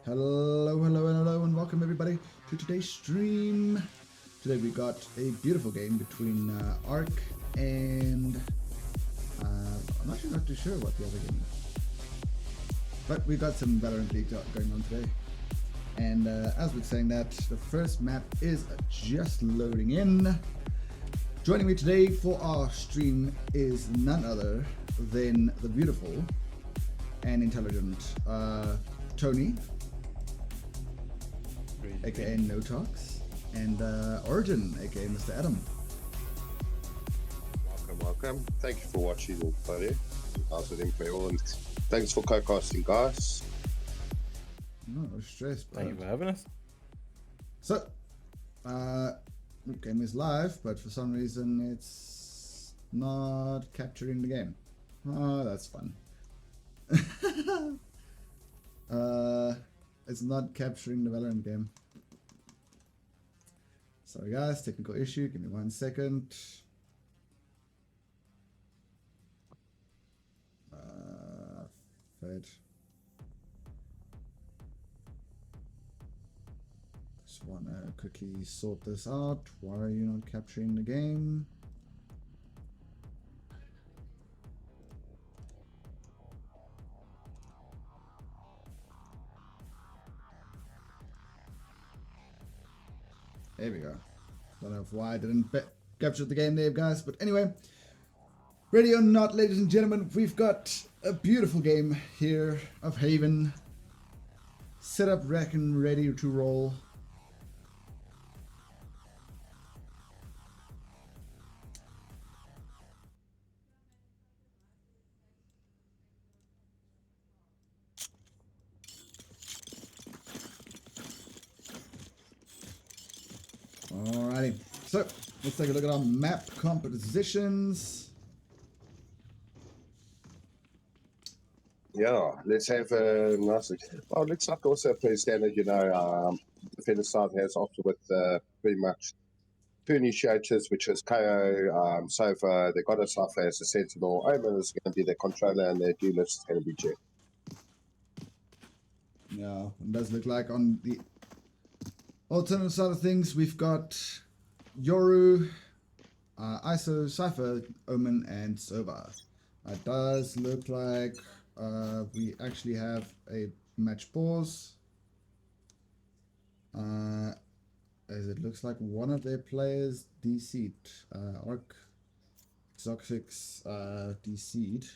Hello, hello, hello, and welcome everybody to today's stream. Today we got a beautiful game between Ark and I'm actually not too sure what the other game is, but we got some Valorant League going on today. And as we're saying that, the first map is just loading in. Joining me today for our stream is none other than the beautiful and intelligent Tony, aka No Talks, and Origin, aka Mr. Adam. Welcome. Thank you for watching, everybody. How's it for you all? And thanks for co-casting, guys. No stress, bro. Thank you for having us. So, the game is live, but for some reason it's not capturing the game. Oh, that's fun. It's not capturing the Valorant game. Sorry guys, technical issue. Give me 1 second. Fed. Just wanna quickly sort this out. Why are you not capturing the game? There we go. Don't know why I didn't capture the game there, guys. But anyway, ready or not, ladies and gentlemen, we've got a beautiful game here of Haven. Set up, rack, and ready to roll. Alrighty, so let's take a look at our map compositions. Yeah, let's have a nice. Well, looks like also a pretty standard, defender side has opted with pretty much two initiators, which is KO, Sofa. They got us off as a sentinel. Omen is going to be their controller, and their duelist is going to be Jet. Yeah, it does look like on the alternative side of things, we've got Yoru, ISO, Cypher, Omen, and Sova. It does look like we actually have a match pause. As it looks like one of their players DC'd. Ark Xoxix DC'd.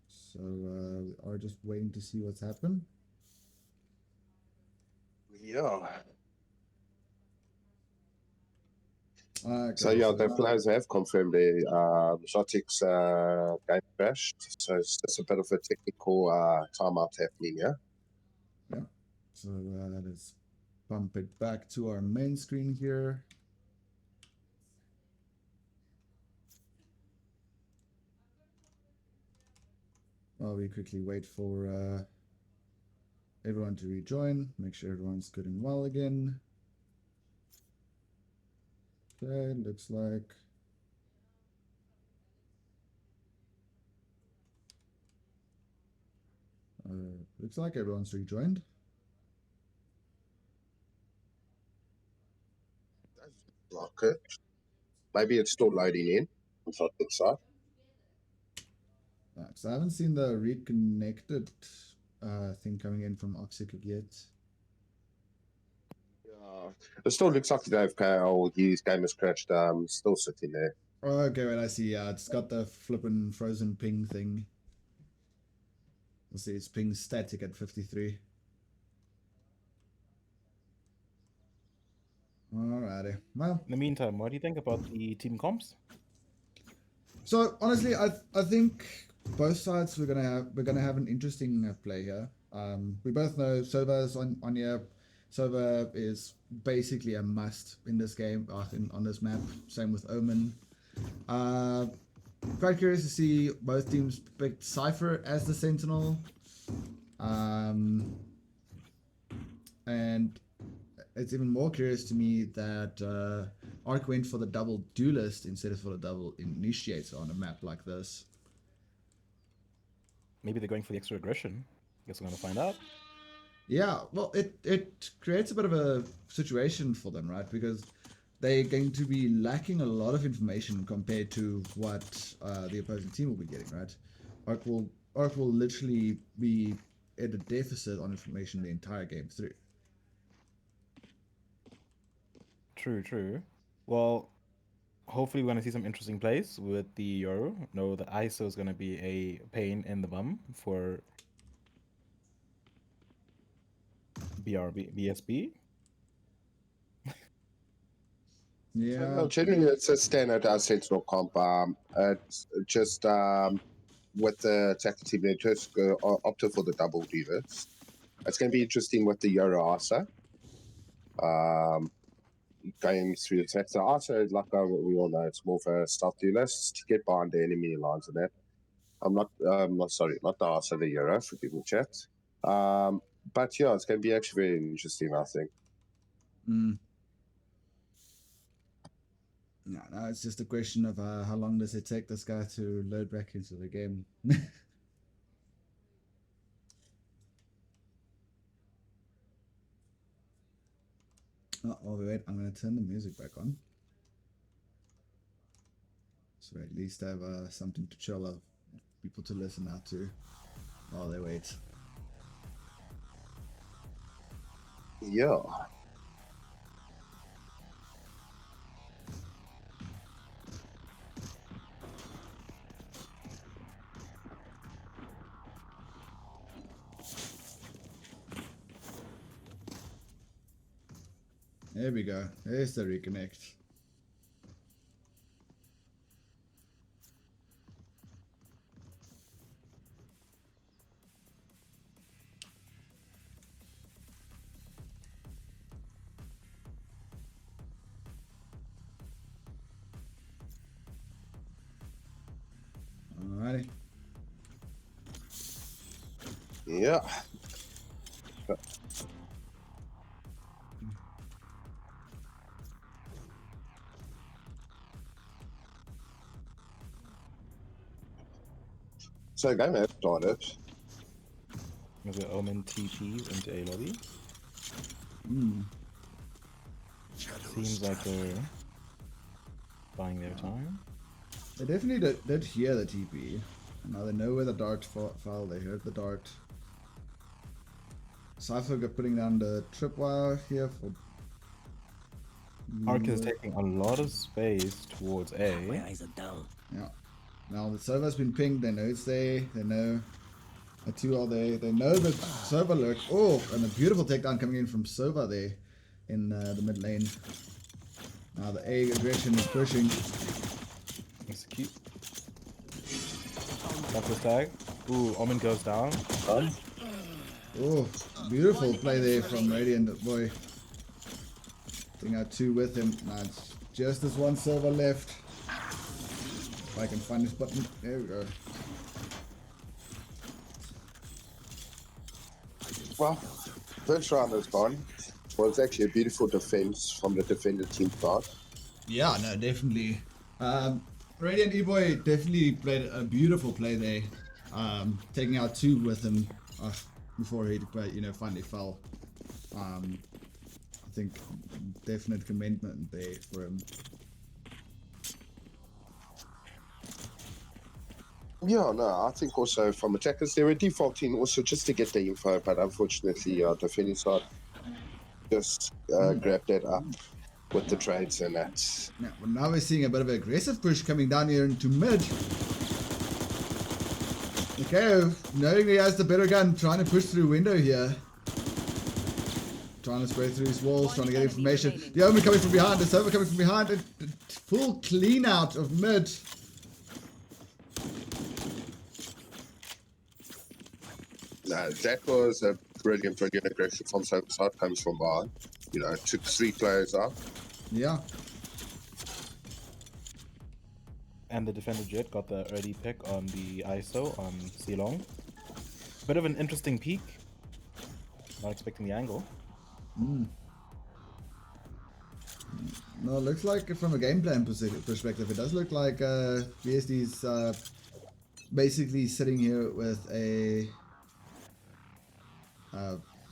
So we are just waiting to see what's happened. Yeah. Okay, So yeah, the players have confirmed the Xoxix game crashed. So it's just a bit of a technical timeout happening, yeah? Yeah, so let's bump it back to our main screen here. While we quickly wait for everyone to rejoin, make sure everyone's good and well again. Okay, looks like everyone's rejoined. Like it. Maybe it's still loading in on Xoxix side. So I haven't seen the reconnected thing coming in from Oxic yet. Yeah, it still looks like the AFK his game has crashed. Still sitting there. Oh, okay, wait, I see. Yeah, it's got the flippin' frozen ping thing. Let's see, it's ping static at 53. Alrighty. Well, In the meantime, what do you think about the team comps? so honestly, I think both sides we're gonna have an interesting play here. We both know Sova's on here. Sova is basically a must in this game, on this map. Same with Omen. Quite curious to see both teams pick Cypher as the Sentinel. And it's even more curious to me that Ark went for the double duelist instead of for the double initiator on a map like this. maybe they're going for the extra aggression. Guess we're gonna find out. Yeah, well, it creates a bit of a situation for them, right? Because they're going to be lacking a lot of information compared to what the opposing team will be getting, right? Arc will literally be at a deficit on information the entire game through. True. Well, hopefully we're gonna see some interesting plays with the Euro. No, the ISO is gonna be a pain in the bum for BSB. Yeah, Generally, it's a standard Sentinel comp. It's just with the attacker team, they just opted for the double divas. It's going to be interesting with the Euro Asa. Going through the text. So Asa, like we all know, it's more for stealth duelists to get behind the enemy lines and that. Not the Asa, the Euro, forgive me, chat. But yeah, it's going to be actually very interesting, I think. No, it's just a question of how long does it take this guy to load back into the game. Oh, wait, I'm going to turn the music back on. So at least I have something to chill out, people to listen out to while they wait. Yeah. There we go. There's the reconnect. Alrighty. Yeah. So game has started. There's an Omen TPs into A lobby. Seems like they're buying their time. They definitely did hear the TP. Now they know where the dart fell. They heard the dart. Cypher got putting down the tripwire here for. Arc is taking a lot of space towards A. My eyes are dull. Yeah. Now the server's been pinged. They know it's there. They know the two are there. They know the server lurk. Oh, and a beautiful takedown coming in from Sova there in the mid lane. Now the A aggression is pushing. Execute. That's the tag. Ooh, Omen goes down. Oh, beautiful play there from Radiant boy. Taking out two with him. Now it's just this one server left. If I can find this button. There we go. Well, first round is gone. Well, it's actually a beautiful defense from the defender team part. Yeah, no, definitely. Radiant E-Boy definitely played a beautiful play there. Taking out two with him before he finally fell. I think definite commendment there for him. Yeah, no, I think also from attackers, they were defaulting also just to get the info, but unfortunately, defending side just grabbed that up with the trades and that. Yeah, well, now we're seeing a bit of an aggressive push coming down here into mid. Okay, knowing he has the better gun, trying to push through window here. Trying to spray through his walls, trying to get information. The Omen coming from behind, the server coming from behind. A full clean out of mid. No, that was a brilliant aggression from Sober side, comes from behind. Took 3 players out. Yeah. And the defender Jet got the early pick on the ISO on C-Long. Bit of an interesting peek. Not expecting the angle. No, it looks like from a game plan perspective, it does look like BSD's basically sitting here with a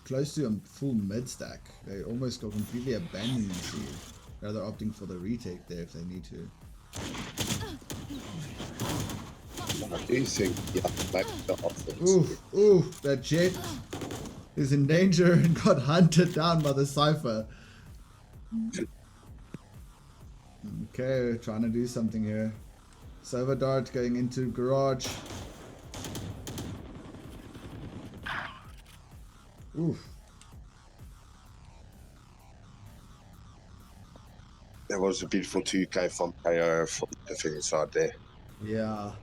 close to a full mid stack. They almost got completely abandoned the seed, rather opting for the retake there if they need to. I do think, yeah, like the offense. Ooh, that Jet is in danger and got hunted down by the Cypher. Okay, trying to do something here. Silver Dart going into garage. Oof. That was a beautiful 2K from KO from the defending side there. Yeah.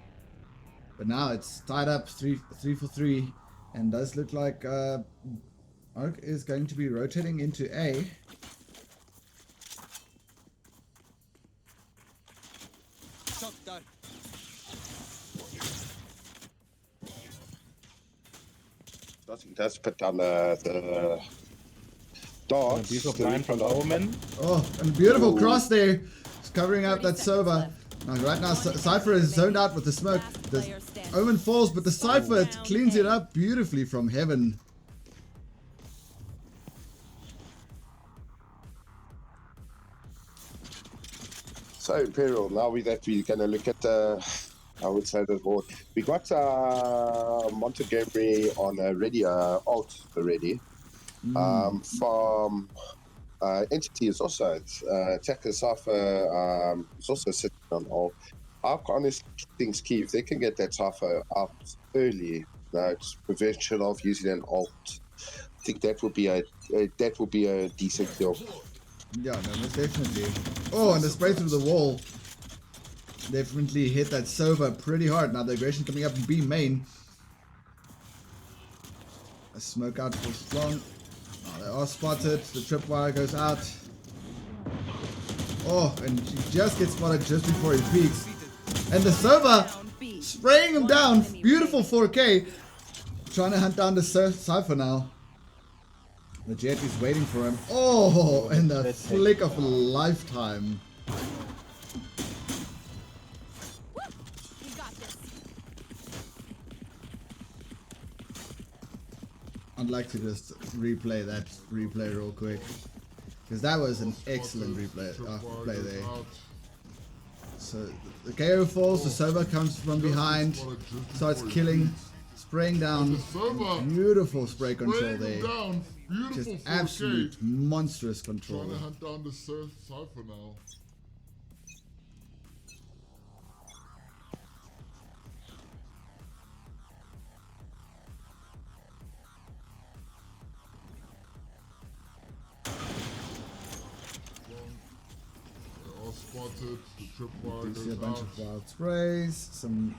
But now it's tied up 3 for 3. And does look like Ark is going to be rotating into A. Does put down the darts. Beautiful line from Omen. Oh, and a beautiful cross there. It's covering up that Sova. Now, right now, Cypher is zoned out with the smoke. The Omen falls, but the Cypher cleans it up beautifully from heaven. So Imperial, now we're going to look at I would say the board. We got Montgomery on already, alt already. From Entity is also Attacker Cypher is also sitting on alt. I honestly think, Keith, if they can get that Cypher out early, it's prevention of using an alt. I think that would be a decent deal. Yeah, no, most definitely. Oh, and the spray through the wall definitely hit that Sova pretty hard. Now the aggression coming up in B main. A smoke out for strong. Oh, they are spotted. The tripwire goes out. Oh, and he just gets spotted just before he peaks. And the Sova spraying him down. Beautiful 4K. Trying to hunt down the Cypher now. The Jet is waiting for him. Oh, and the flick of a lifetime. I'd like to just replay that replay real quick, because that was an excellent replay play there. So the KO falls, the Sova comes from behind, starts killing, spraying down. Beautiful spray control there. Just absolute monstrous control. Trying to hunt down the Cypher now. Spotted, the tripwire You see a goes bunch out. of wild sprays, some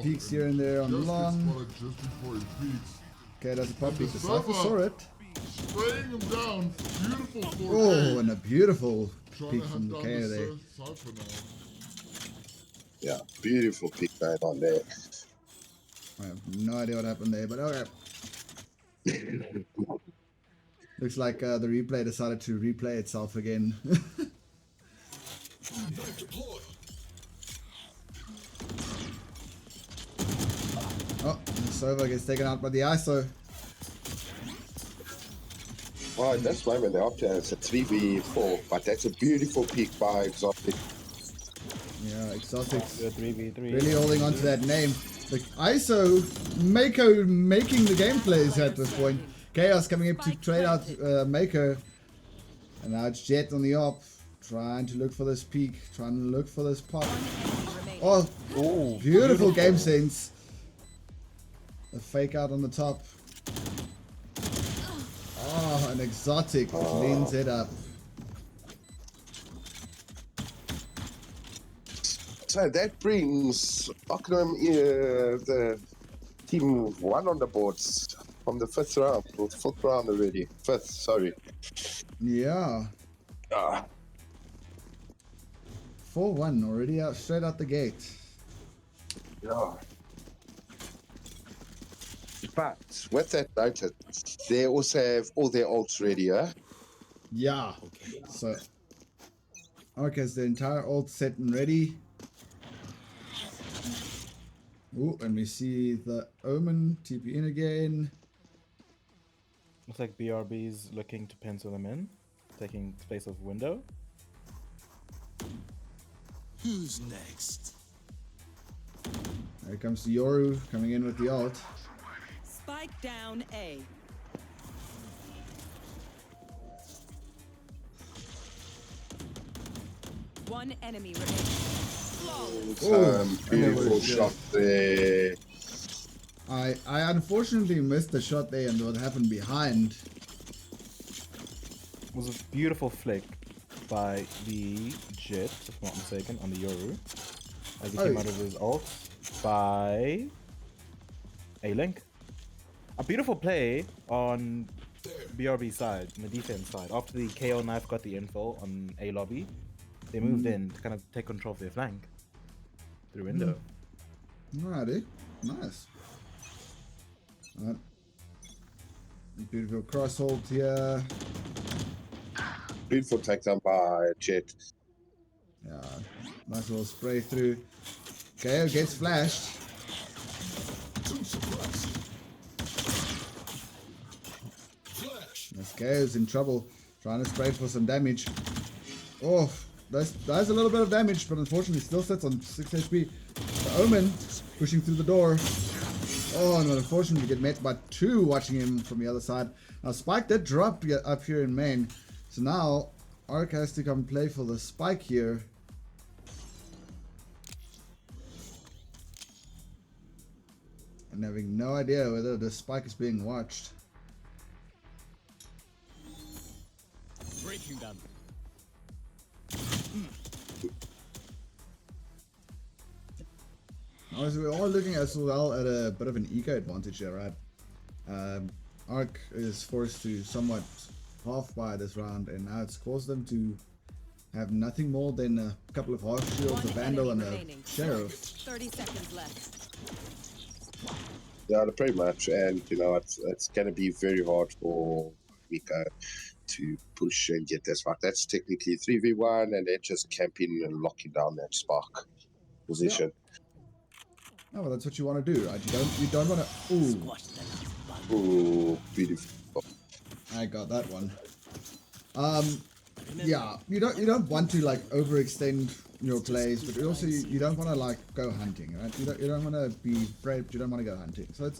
peaks here and there on the just long. gets spotted just before he peaks. Okay, that's a pop And peek. the The Cypher saw Sova it. spraying him down. Beautiful 4K. Oh, and a beautiful Trying peek to from hunt the down KO there. the Cypher now. Yeah, beautiful pick right on there. I have no idea what happened there, but okay. Looks like the replay decided to replay itself again. Oh, the Sova gets taken out by the ISO. Well, at this moment, the option is a 3v4, but that's a beautiful pick by Exotic. Yeah, Exotics 3v3. really holding on to that name. The ISO Mako making the gameplays at this point. Chaos coming up to trade out Mako. And now it's Jet on the op. Trying to look for this peak. Trying to look for this pop. Oh, beautiful game sense. A fake out on the top. Oh, an Exotic cleans it up. So that brings Ockham the team 1 on the boards from the 5th round, or 4th round already. 5th, sorry. Yeah. 4-1 already out straight out the gate. Yeah. But with that noted, they also have all their ults ready, yeah? Yeah. So Ark has the entire ult set and ready. Ooh, and we see the Omen TP in again. Looks like BRB's looking to pencil them in, taking space of window. Who's next? There comes Yoru coming in with the ult. Spike down A. One enemy remaining. Beautiful shot there. I unfortunately missed the shot there and what happened behind. It was a beautiful flick by the Jet, if I'm not mistaken, on the Yoru. As he came out of his ult by a Link. A beautiful play on BRB side, on the defense side. After the KO knife got the info on A lobby, they moved in to kind of take control of their flank through window. Alrighty, nice. Alright. Beautiful cross hold here. Beautiful takedown by Jet. Yeah, nice little spray through. KO gets flashed. This KO's in trouble, trying to spray for some damage. Oh, that's a little bit of damage, but unfortunately still sits on 6 HP. The Omen pushing through the door. Oh, and unfortunately get met by 2 watching him from the other side. Now Spike did drop up here in main, so now Arc has to come play for the Spike here. And having no idea whether the Spike is being watched. Breaking them. Honestly, we're all looking as well at a bit of an eco advantage here, right? Arc is forced to somewhat half buy this round, and now it's caused them to have nothing more than a couple of half shields, a Vandal, and a Sheriff. 30 seconds left. Yeah, pretty much. And, you know, it's going to be very hard for Miko to push and get this right. That's technically 3v1, and they're just camping and locking down that Spark position. Oh, well, that's what you want to do, right? You don't want to. Ooh, Ooh, beautiful. I got that one. Yeah, you don't want to like overextend your plays, but also you don't want to like go hunting, right? You don't want to be brave. You don't want to go hunting. So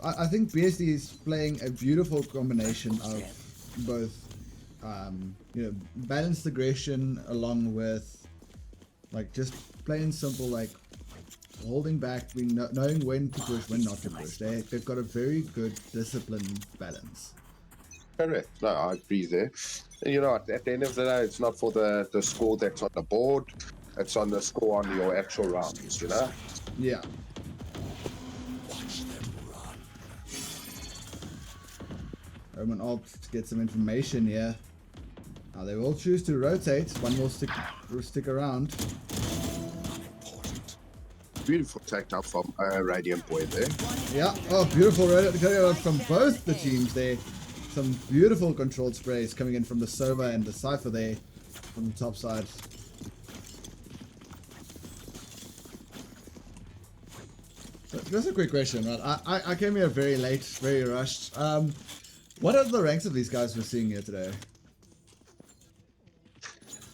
I think BSD is playing a beautiful combination of both, you know, balanced aggression along with like just plain simple like holding back, knowing when to push, when not to push. They've got a very good discipline balance. Correct. No, I agree there. And you know, at the end of the day, it's not for the score that's on the board. It's on the score on your actual rounds, you know? Yeah. Omen ult to get some information here. Now they will choose to rotate. One will stick around. Beautiful takedown from Radiant Boy there. Yeah. Oh, beautiful rotate from both the teams there. Some beautiful controlled sprays coming in from the Sova and the Cypher there from the top side. So, just a quick question, right? I came here very late, very rushed. What are the ranks of these guys we're seeing here today?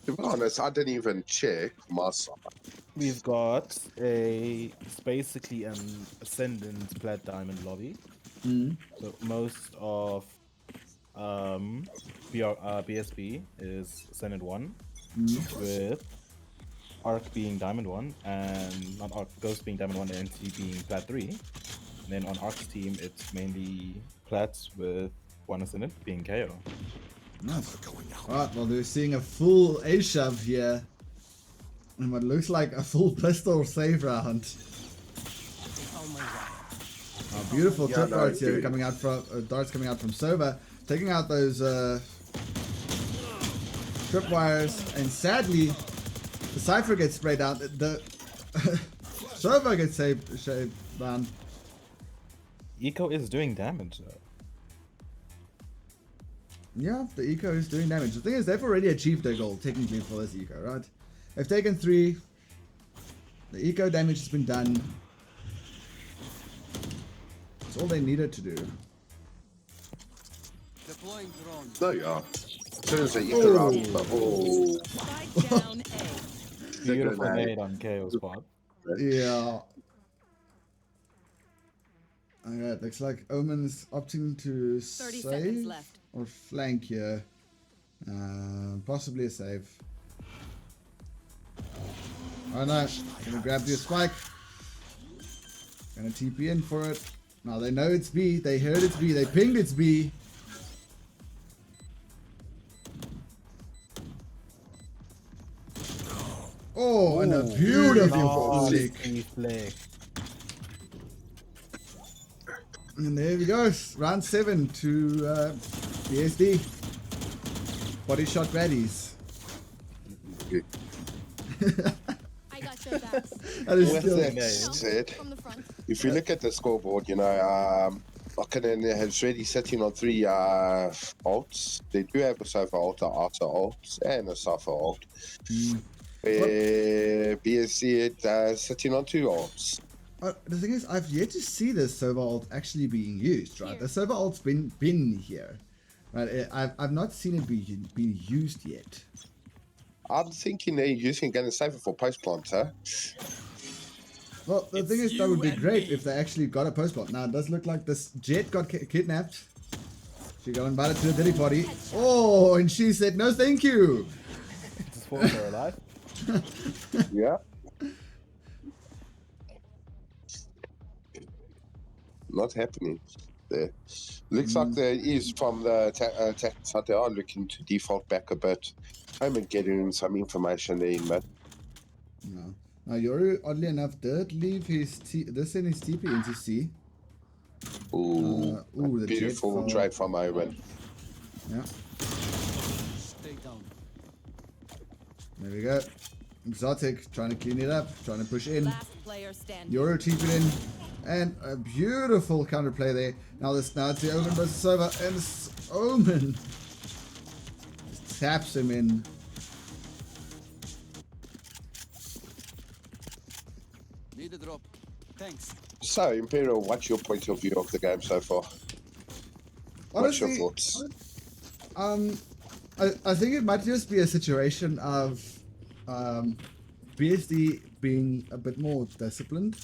To be honest, I didn't even check my side. We've got it's basically an Ascendant Plat Diamond lobby. So most of BSB is Ascendant 1, with Arc being Diamond 1, and not Arc, Ghost being Diamond 1, and NT being Plat 3. And then on Arc's team, it's mainly Plats with one Ascendant being KO. Nice. Alright, well they're seeing a full A-shove here. And what looks like a full pistol save round. Oh, beautiful tip darts here coming out from darts coming out from Sova, taking out those tripwires, and sadly the Cypher gets sprayed down. The Sova gets shaved down. Eco is doing damage though. Yeah, the eco is doing damage. The thing is, they've already achieved their goal technically for this eco, right? They've taken 3. The eco damage has been done. That's all they needed to do. Deploying drone. There you are. As soon as they interrupt, Spike down A. Beautiful grenade. nade on KO's part. Yeah. Alright, looks like Omen's opting to 30 seconds save left. or flank here. Possibly a save. Oh no, gonna grab the spike. Gonna TP in for it. Now they know it's B, they heard it's B, they pinged it's B. Oh, and a beautiful flick. flick. And there we go. Round 7 to BSD. Body shot baddies. I got your backs. That is With still that nice. said, From the front. if you look at the scoreboard, you know, Buchanan has already sitting on 3 ults. They do have a Sofa ult, a Arta ult, and a Safa ult. Where BSC is sitting on 2 ults. the thing is, I've yet to see this server ult actually being used, right? Here. The server ult's been here, right? I've not seen it being used yet. I'm thinking they're using Gunner Safer for post plant, huh? Well, the thing is, that would be great if they actually got a post plant. Now, it does look like this Jet got kidnapped. She got invited to a dirty party. Oh, and she said, no, thank you. Just for her alive. Yeah. Not happening there. Looks like there is from the attack side, they are looking to default back a bit. I'm getting some information in, but No. Now, Yoru, oddly enough, did leave his this in his TP into C. ooh, Ooh, the Jet beautiful fell. trade from Owen. Yeah, Stay down. there we go. Exotic trying to clean it up, trying to push in. Last player standing. Yoru TP'd in. And a beautiful counterplay there. Now it's the Omen versus Sova, and this Omen just taps him in. Need a drop. Thanks. So, Imperial, what's your point of view of the game so far? What's your Honestly, thoughts? I think it might just be a situation of BSD being a bit more disciplined,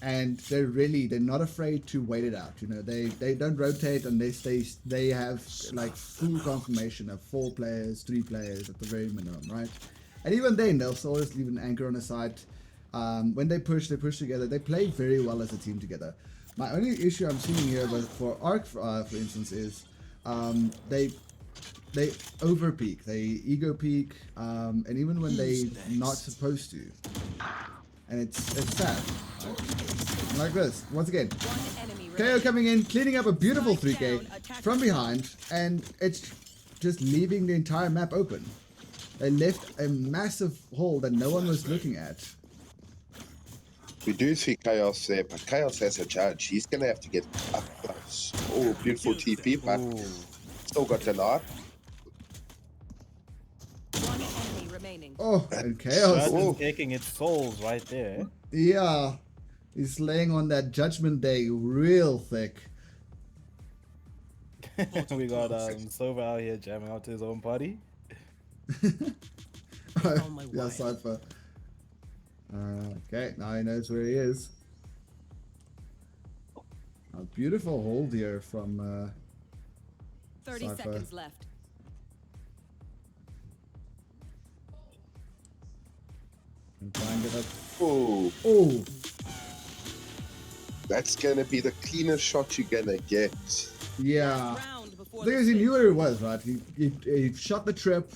and they're not afraid to wait it out. You know, they don't rotate unless they have like full confirmation of 4 players, 3 players at the very minimum, right? And even then, they'll always leave an anchor on the side. When they push together. They play very well as a team together. My only issue I'm seeing here, but for Arc, for instance, is they over peak, they ego peak, and even when they're not supposed to, and it's sad. Like this, once again, One enemy KO remaining. coming in, cleaning up a beautiful Spike 3K down, attack from the behind, and it's just leaving the entire map open. They left a massive hole that no one was looking at. We do see Chaos there, but Chaos has a judge. He's going to have to get up close. Oh, beautiful TP, but still got denied. One enemy remaining. Oh, and Chaos. Judge is taking its souls right there. Yeah, he's laying on that Judgment Day real thick. We got Sova out here jamming out to his own party. Yeah, Cypher. Okay, now he knows where he is. A beautiful hold here from 30 Cypher. seconds left. and try and get that. Oh, Oh, that's going to be the cleanest shot you're going to get. yeah. Round before The thing is, he knew where it was, right? He shot the trip,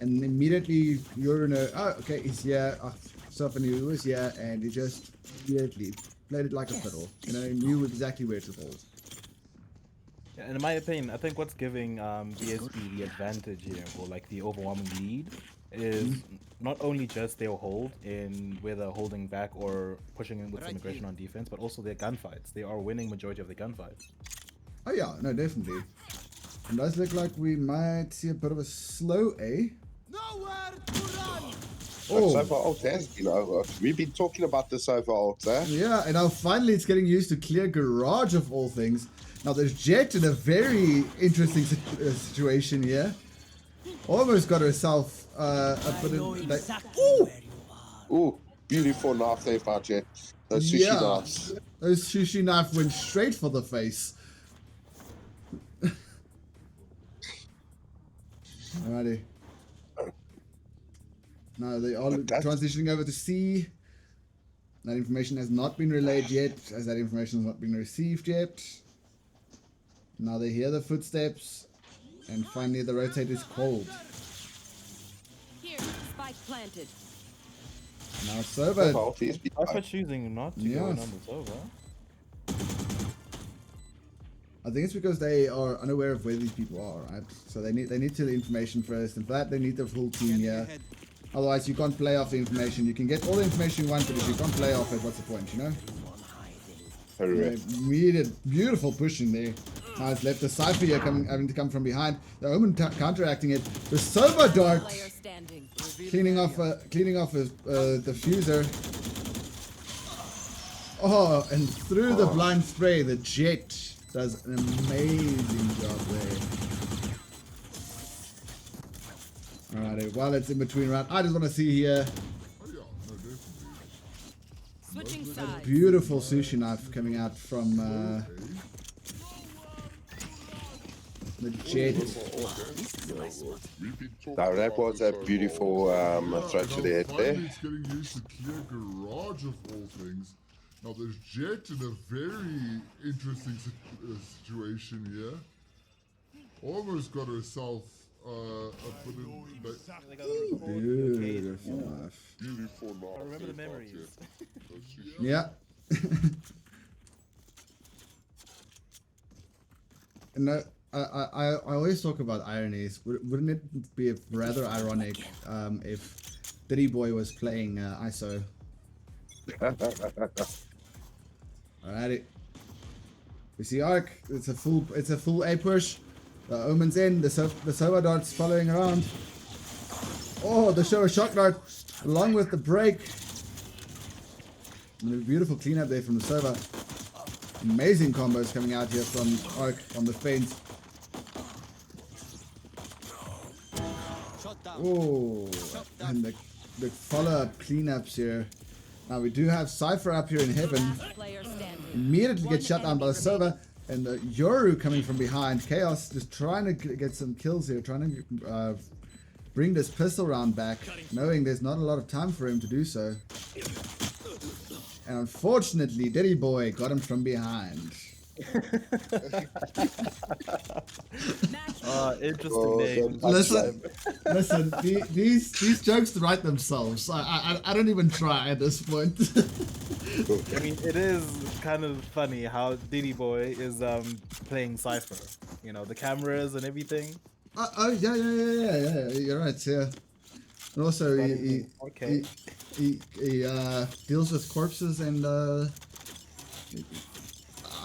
and immediately you're in a. Oh, okay, he's here. Stuff knew he was here, and he just immediately played it like a fiddle. You know, he knew exactly where to hold. Yeah, and in my opinion, I think what's giving BSB the advantage here, or like the overwhelming lead, is not only just their hold in whether holding back or pushing in with some aggression on defense, but also their gunfights. They are winning majority of the gunfights. Oh yeah, no, definitely. It does look like we might see a bit of a slow A. Nowhere to run. But so far, ult has been over. We've been talking about this over ult, eh? Yeah, and now finally it's getting used to clear garage of all things. Now there's Jet in a very interesting situation here. Almost got herself Ooh, beautiful knife there by Jet. Those sushi knives. Those sushi knife went straight for the face. Alrighty. Now they are transitioning over to C. That information has not been relayed yet, as that information has not been received yet. Now they hear the footsteps, and finally the rotate is called. Here, spike planted. Now Server. I'm choosing not to go in on the server. I think it's because they are unaware of where these people are, right? So they need the information first, and for that they need the full team here. Otherwise, you can't play off the information. You can get all the information you want, but if you can't play off it, what's the point, you know? Immediate, beautiful pushing there. Now it's left the Cypher here having to come from behind. The Omen counteracting it. The Sova Dart cleaning off a diffuser. Oh, and through the blind spray, the Jet does an amazing job there. Alright, while it's in between round, I just want to see here. Switching sides. Beautiful sushi knife coming out from the Jet. Now that was a beautiful throw to the head there. Finally, it's getting used to clear garage of all things. Now there's Jet in a very interesting situation here. Almost got herself Beautiful knife. I remember the memories. Yeah. And I always talk about ironies. Wouldn't it be rather ironic if Diddy Boy was playing ISO? Alrighty. We see Arc. It's a full A push. The Omen's in. The Sova Dart's following around. Oh, the Shower Shock Dart along with the break. And a beautiful cleanup there from the Sova. Amazing combos coming out here from Arc on the feint. Oh, and the follow-up cleanups here. Now we do have Cypher up here in heaven. Immediately gets shut down by the Sova. And the Yoru coming from behind. Chaos just trying to get some kills here. Trying to bring this pistol round back. Knowing there's not a lot of time for him to do so. And unfortunately, Diddy Boy got him from behind. Interesting name. Listen. These jokes write themselves. I don't even try at this point. I mean, it is kind of funny how Diddy Boy is playing Cypher. You know, the cameras and everything. Yeah. You're right. Yeah. And also, he deals with corpses and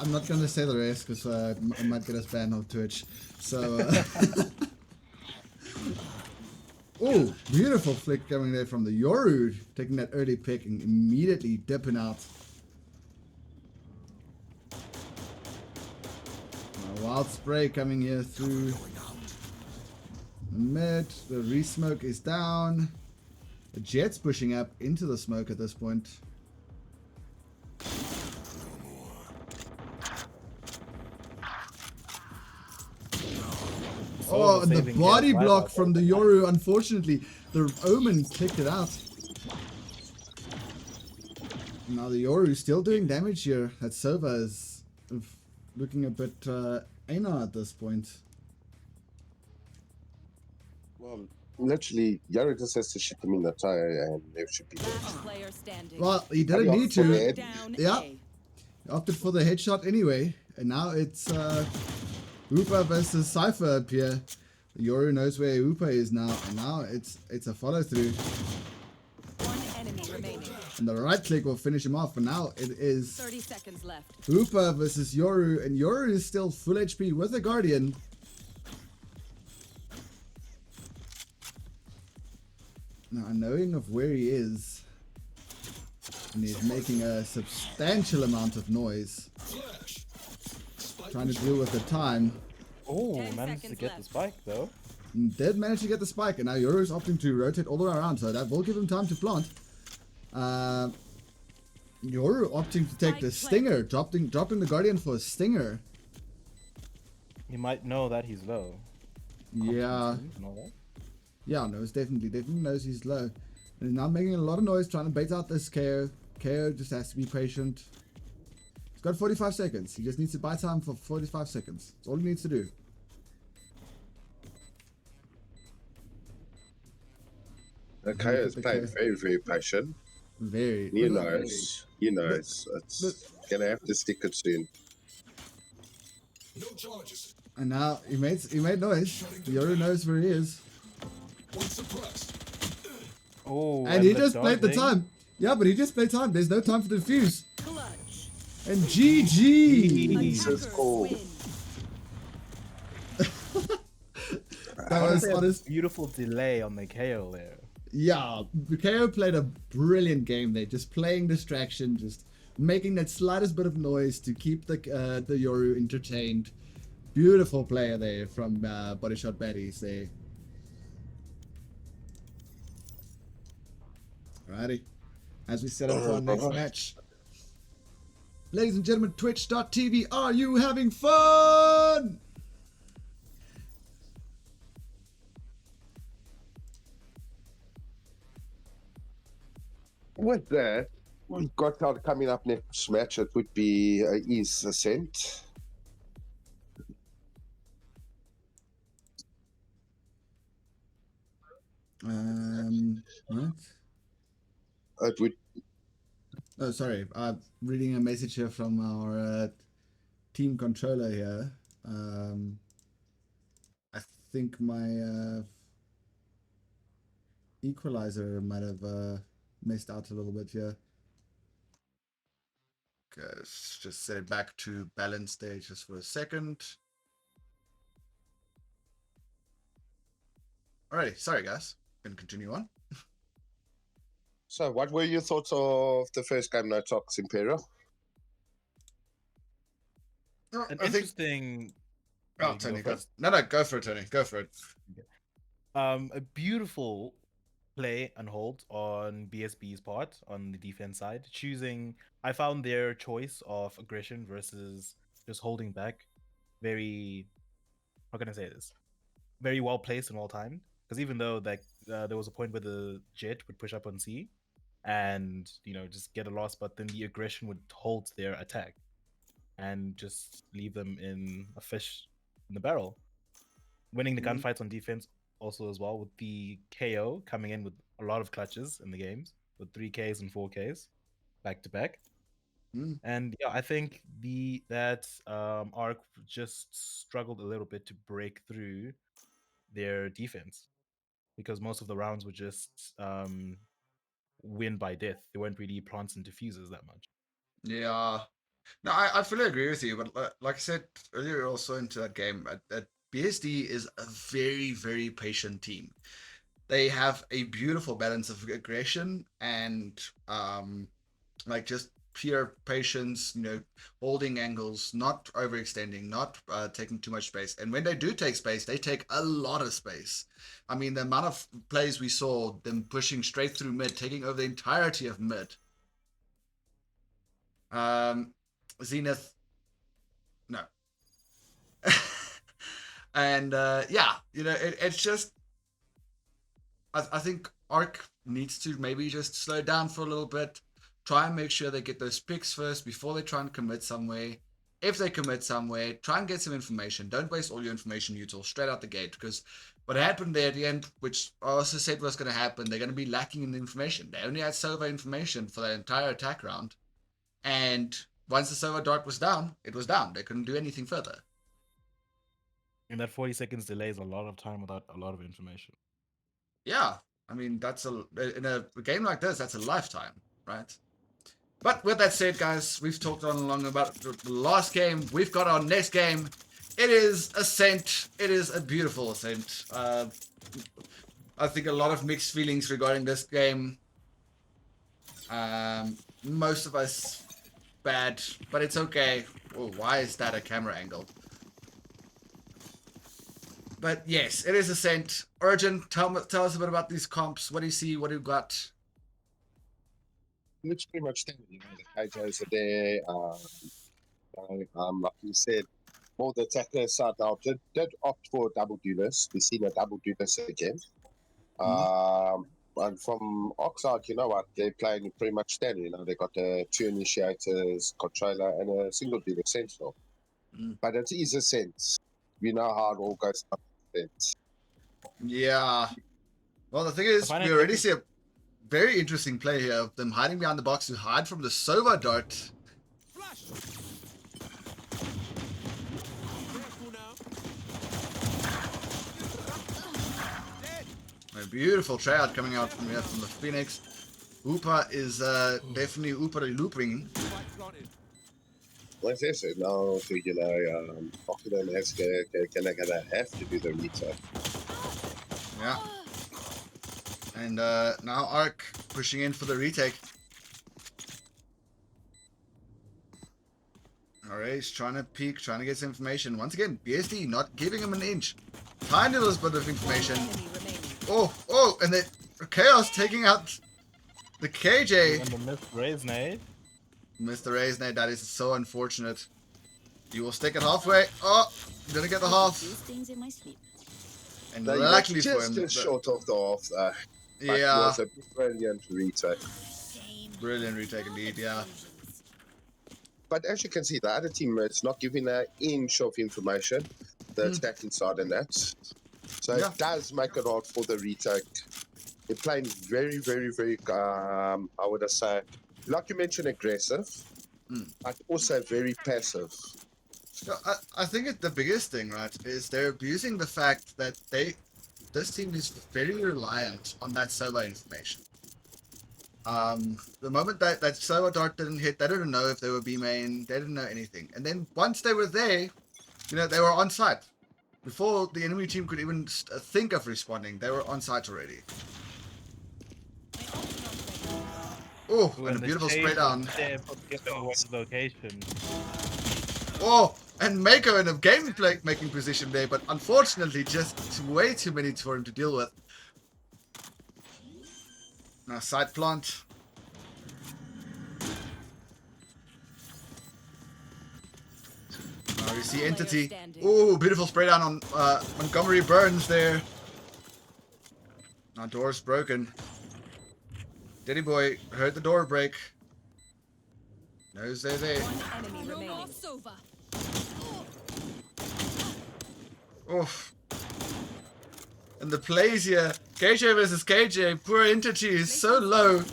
I'm not gonna say the rest because I might get us banned on Twitch. So, oh, beautiful flick coming there from the Yoru, taking that early pick and immediately dipping out. A wild spray coming here through mid. The re-smoke is down. The Jet's pushing up into the smoke at this point. Oh, and the body block from the Yoru, unfortunately. The Omen clicked it out. Now the Yoru still doing damage here. That Sova is looking a bit anal at this point. Well, literally, Yoru just has to shoot them in the tire and they should be dead. Well, he didn't need to. Yeah. He opted for the headshot anyway. And now it's Hooper versus Cypher up here. Yoru knows where Hooper is now, and now it's a follow through. One enemy remaining. And the right click will finish him off, but now it is 30 seconds left. Hooper versus Yoru, and Yoru is still full HP with a Guardian. Now, knowing of where he is, and he's making a substantial amount of noise, trying to deal with the time. Oh, 10 managed to seconds get the left. spike though. Did manage to get the spike, and now Yoru's opting to rotate all the way around, so that will give him time to plant. Yoru opting to take the stinger, dropping the Guardian for a stinger. He might know that he's low. Yeah, Know that? yeah, knows definitely knows he's low. And he's now making a lot of noise, trying to bait out this KO. KO just has to be patient. He's got 45 seconds. He just needs to buy time for 45 seconds. That's all he needs to do. Okay, it's played very, very patient. Very. He knows. It's gonna have to stick it soon. And now he made noise. Yoru knows where he is. Oh, And he the just played the dodging. time. Yeah, but he just played time. There's no time for the defuse. Clutch. And GG. Jesus, Attackers cool. win. That was Honestly, a honest. beautiful delay on the KO there. Yeah, KO played a brilliant game there. Just playing distraction, just making that slightest bit of noise to keep the Yoru entertained. Beautiful player there from Body Shot Baddies there. Alrighty. As we set up for our next match. Ladies and gentlemen, twitch.tv, are you having fun? With that, we've got out coming up next match. It would be East Ascent. What? It would. Oh, sorry. I'm reading a message here from our team controller here. I think my equalizer might have messed out a little bit here. Okay, let's just set it back to balance there just for a second. Alrighty, sorry guys. Can continue on. So, what were your thoughts of the first game, No Talks Imperial? No, An I think. interesting. Oh, You Tony, go go. first? No, go for it, Tony. Go for it. A beautiful play and hold on BSB's part on the defense side, choosing. I found their choice of aggression versus just holding back very. How can I say this? Very well placed and well timed. Because even though there was a point where the jet would push up on C, and just get a loss, but then the aggression would hold their attack, and just leave them in a fish in the barrel. Winning the gunfights on defense also as well, with the KO coming in with a lot of clutches in the games with 3Ks and 4Ks back to back. And yeah, I think that Arc just struggled a little bit to break through their defense, because most of the rounds were just win by death. They weren't really plants and diffusers that much. Yeah. No, I fully agree with you. But like I said earlier, also into that game, that BSD is a very, very patient team. They have a beautiful balance of aggression and like just pure patience. Holding angles, not overextending, not taking too much space. And when they do take space, they take a lot of space. I mean, the amount of plays we saw them pushing straight through mid, taking over the entirety of mid. Zenith, no. And yeah, it's just I think Arc needs to maybe just slow down for a little bit, try and make sure they get those picks first before they try and commit somewhere. If they commit somewhere, try and get some information. Don't waste all your information util straight out the gate, because what happened there at the end, which I also said was going to happen, they're going to be lacking in information. They only had Sova information for the entire attack round, and once the Sova dart was down, it was down. They couldn't do anything further. And that 40 seconds delay is a lot of time without a lot of information. Yeah, I mean, in a game like this, that's a lifetime, right? But with that said, guys, we've talked on long about the last game. We've got our next game. It is Ascent. It is a beautiful Ascent. I think a lot of mixed feelings regarding this game. Most of us bad, but it's okay. Oh, why is that a camera angle? But yes, it is Ascent. Urgent, tell us a bit about these comps. What do you see? What do you got? It's pretty much standard, you know, the KJs are there. Like you said, more the attacker side now did opt for a double duelist. We've seen a double duelist again. And from Oxide, you know what, they're playing pretty much standard. You know, they got the 2 initiators, controller, and a single duelist sentinel. But it is a sense. We know how it all goes up. Yeah. Well, the thing is, we already see a very interesting play here of them hiding behind the box to hide from the Sova dart. A beautiful tryout coming out from here from the Phoenix. Oopa is definitely Oopa looping. Like I said, now, so, you know, Oxiden has gonna have to do the retake. Yeah. And now Ark pushing in for the retake. Alright, he's trying to peek, trying to get some information. Once again, BSD not giving him an inch. Tiny little bit of information. Oh, and then Chaos taking out the KJ. And the missed raise nade. Mr. Raisnade, that is so unfortunate. You will stick it halfway. Oh, you didn't get the half. And They luckily were for him. just short of the half there. Yeah. It was a brilliant retake. Brilliant retake indeed, yeah. But as you can see, the other team is not giving an inch of information. The attacking side and that. So Yeah. it does make it hard for the retake. They're playing very, very, very, I would say, like you mentioned, aggressive, but also very passive. So I think the biggest thing, right, is they're abusing the fact that this team is very reliant on that solo information. The moment that solo dart didn't hit, they didn't know if they were B main, they didn't know anything. And then once they were there, you know, they were on site. Before the enemy team could even think of responding, they were on site already. Oh, and a beautiful spray down. Location. Oh, and Mako in a game making position there, but unfortunately just way too many for him to deal with. Now side plant. Now we see Entity. Oh, beautiful spray down on Montgomery Burns there. Now door's broken. Daddy boy heard the door break. Knows they're there. One enemy remaining. Oof. And the plays here, KJ versus KJ, poor Entity is so low.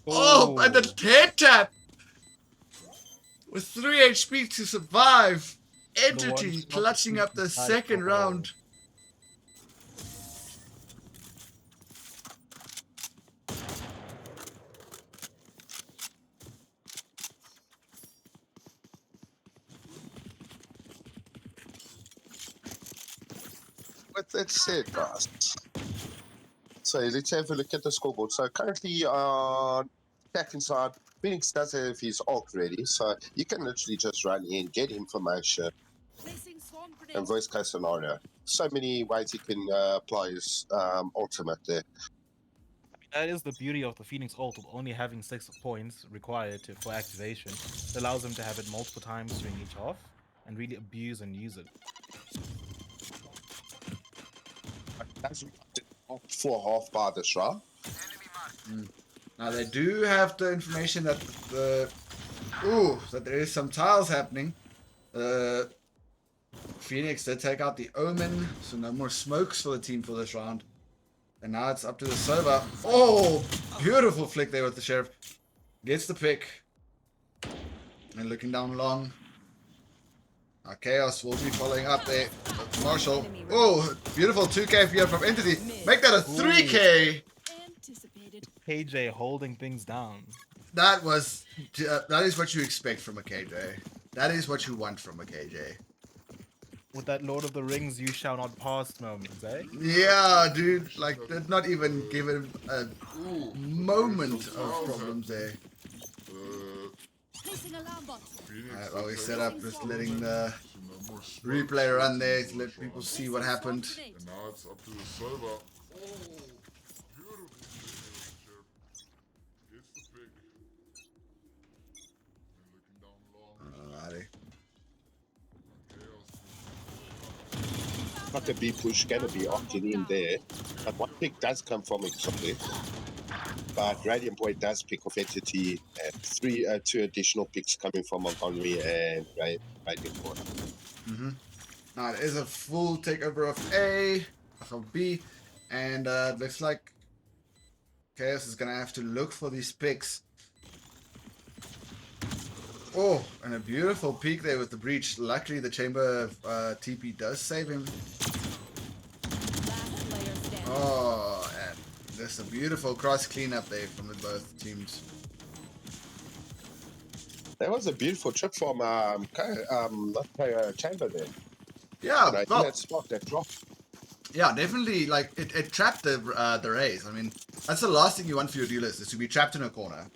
Oh, and the head tap! With 3 HP to survive. Entity clutching up the second round. With that said, guys, so let's have a look at the scoreboard. So currently on attacking side, Phoenix does have his ult ready, so you can literally just run in, get information, and worst case scenario. So many ways he can apply his ultimate there. That is the beauty of the Phoenix ult, of only having 6 points required for activation. It allows him to have it multiple times during each half and really abuse and use it. That's for half bar this round. Now they do have the information that that there is some tiles happening. Phoenix did take out the Omen, so no more smokes for the team for this round. And now it's up to the Sova. Oh, beautiful flick there with the Sheriff. Gets the pick. And looking down long. Chaos will be following up there. Marshall. Oh, beautiful 2K here from Entity. Make that a 3K. KJ holding things down. That is what you expect from a KJ. That is what you want from a KJ. with that Lord of the Rings "You shall not pass" moment, eh? Yeah, dude. Like, did not even give him a Ooh, moment there's of some problems there. Placing alarm bot. Phoenix Alright, well, we looks set like up, it's just letting moving. the You know, more smoke replay run shots there in to the let first people round. see what happened. And now it's up to the server. Oh, beautiful championship. It's the pick. And looking down long. Alrighty. Chaos. Not a B push, gonna be opted in there. But one pick does come from Exotic. But Radiant Boy does pick off Entity and two additional picks coming from Montgomery and Radiant Boy. Now it is a full takeover of A, of B, and looks like Chaos is gonna have to look for these picks. Oh, and a beautiful peek there with the breach. Luckily, the chamber TP does save him. Last player standing. Oh, and there's a beautiful cross cleanup there from the both teams. That was a beautiful trip from Chamber there. Yeah, Right, well, that spot, that drop. yeah, definitely. Like it trapped the raise. I mean, that's the last thing you want for your dealers is to be trapped in a corner.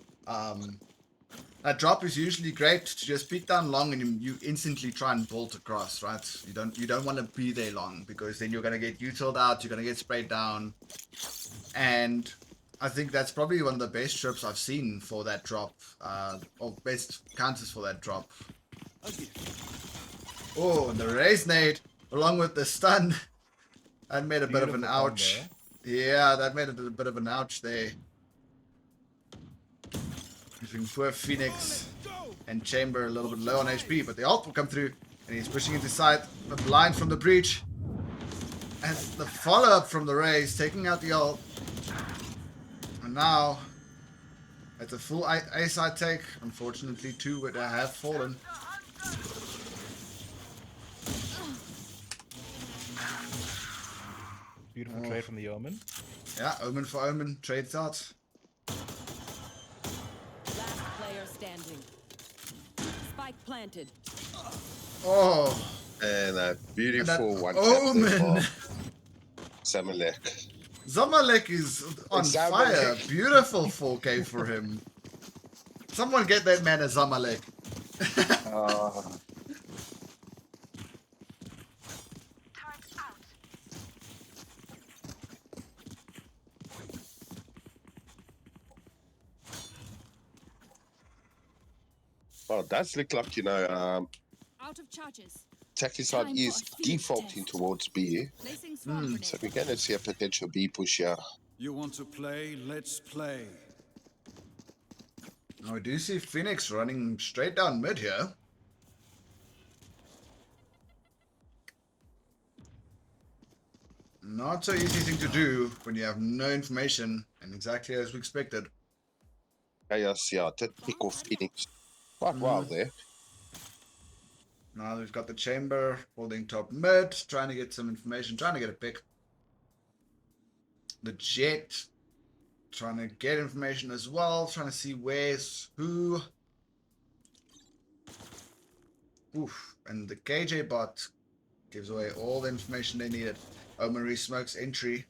That drop is usually great to just peek down long and you instantly try and bolt across, right? You don't want to be there long because then you're gonna get utiled out, you're gonna get sprayed down, and I think that's probably one of the best trips I've seen for that drop, or best counters for that drop. Oh, and the raise nade along with the stun, that made a bit of an Beautiful ouch. Yeah, that made a bit of an ouch there. Between poor Phoenix and Chamber a little bit low on HP, but the ult will come through, and he's pushing into side, the blind from the breach, and the follow-up from the raise, taking out the ult. And now, it's a full A side take. Unfortunately, two would have fallen. Beautiful trade from the Omen. Yeah, Omen for Omen, trades out. Last player standing. Spike planted. Oh, And a beautiful that one. Omen! Samalek. Zamalek is on Zamalek. fire. Beautiful 4K for him. Someone get that man a Zamalek. Well, it does look like, Out of charges. Takisad Time is for a field defaulting test. towards B. Placing swarm grenade. So we're going to see a potential B push here. You want to play? Let's play. Now we do see Phoenix running straight down mid here. Not so easy thing to do when you have no information and exactly as we expected. Chaos, yeah, did pick off Phoenix quite well there. Now we've got the chamber holding top mid, trying to get some information, trying to get a pick. The Jet trying to get information as well, trying to see where's who. Oof, and the KJ bot gives away all the information they needed. Omen smokes entry.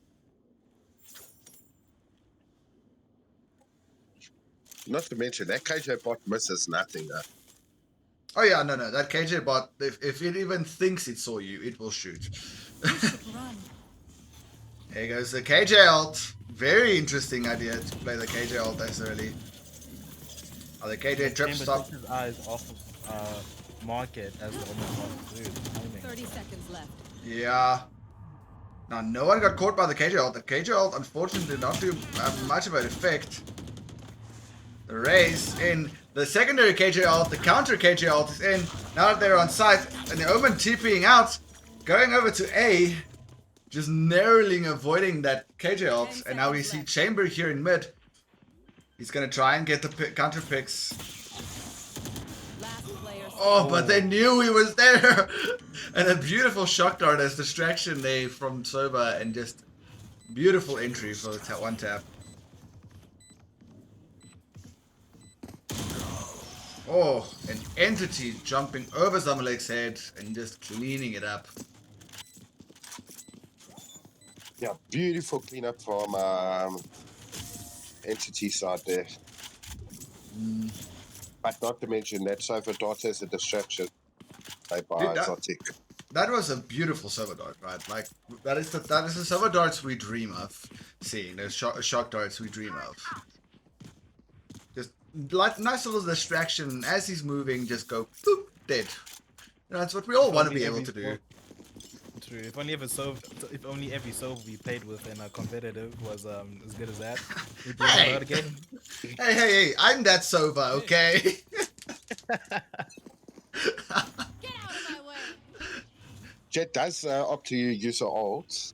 Not to mention, that KJ bot misses nothing. Oh yeah, no, that KJ bot, if it even thinks it saw you, it will shoot. Run. Here goes the KJ ult. Very interesting idea to play the KJ ult this early. Oh, the KJ trip Chamber stop. took his eyes off of market as the Omen wants to do. The timing. 30 seconds left. Yeah. Now, no one got caught by the KJ ult. The KJ ult, unfortunately, did not do much of an effect. The raise in. The secondary KJ ult, the counter KJ ult is in. Now that they're on site, and the Omen TPing out, going over to A, just narrowly avoiding that KJ ult. And now we see Chamber here in mid. He's going to try and get the counter picks. Last player Oh, but they knew he was there. And a beautiful shock dart as distraction there from Soba, and just beautiful entry for the one tap. Oh, an entity jumping over Zamalek's head and just cleaning it up. Yeah, beautiful cleanup from entity side there. But not to mention that Sofa Dot as a distraction by Dude, Exotic. that was a beautiful server dart, right? Like that is the server darts we dream of seeing. Those shock darts we dream of. Just like nice little distraction as he's moving, just go boop, dead. That's what we all want to be able to do. True. If only every sov we played with in a competitive was as good as that. We'd be Hey! out again. Hey, I'm that Sova, okay? Get out of my way. Jet does opt to use her ult.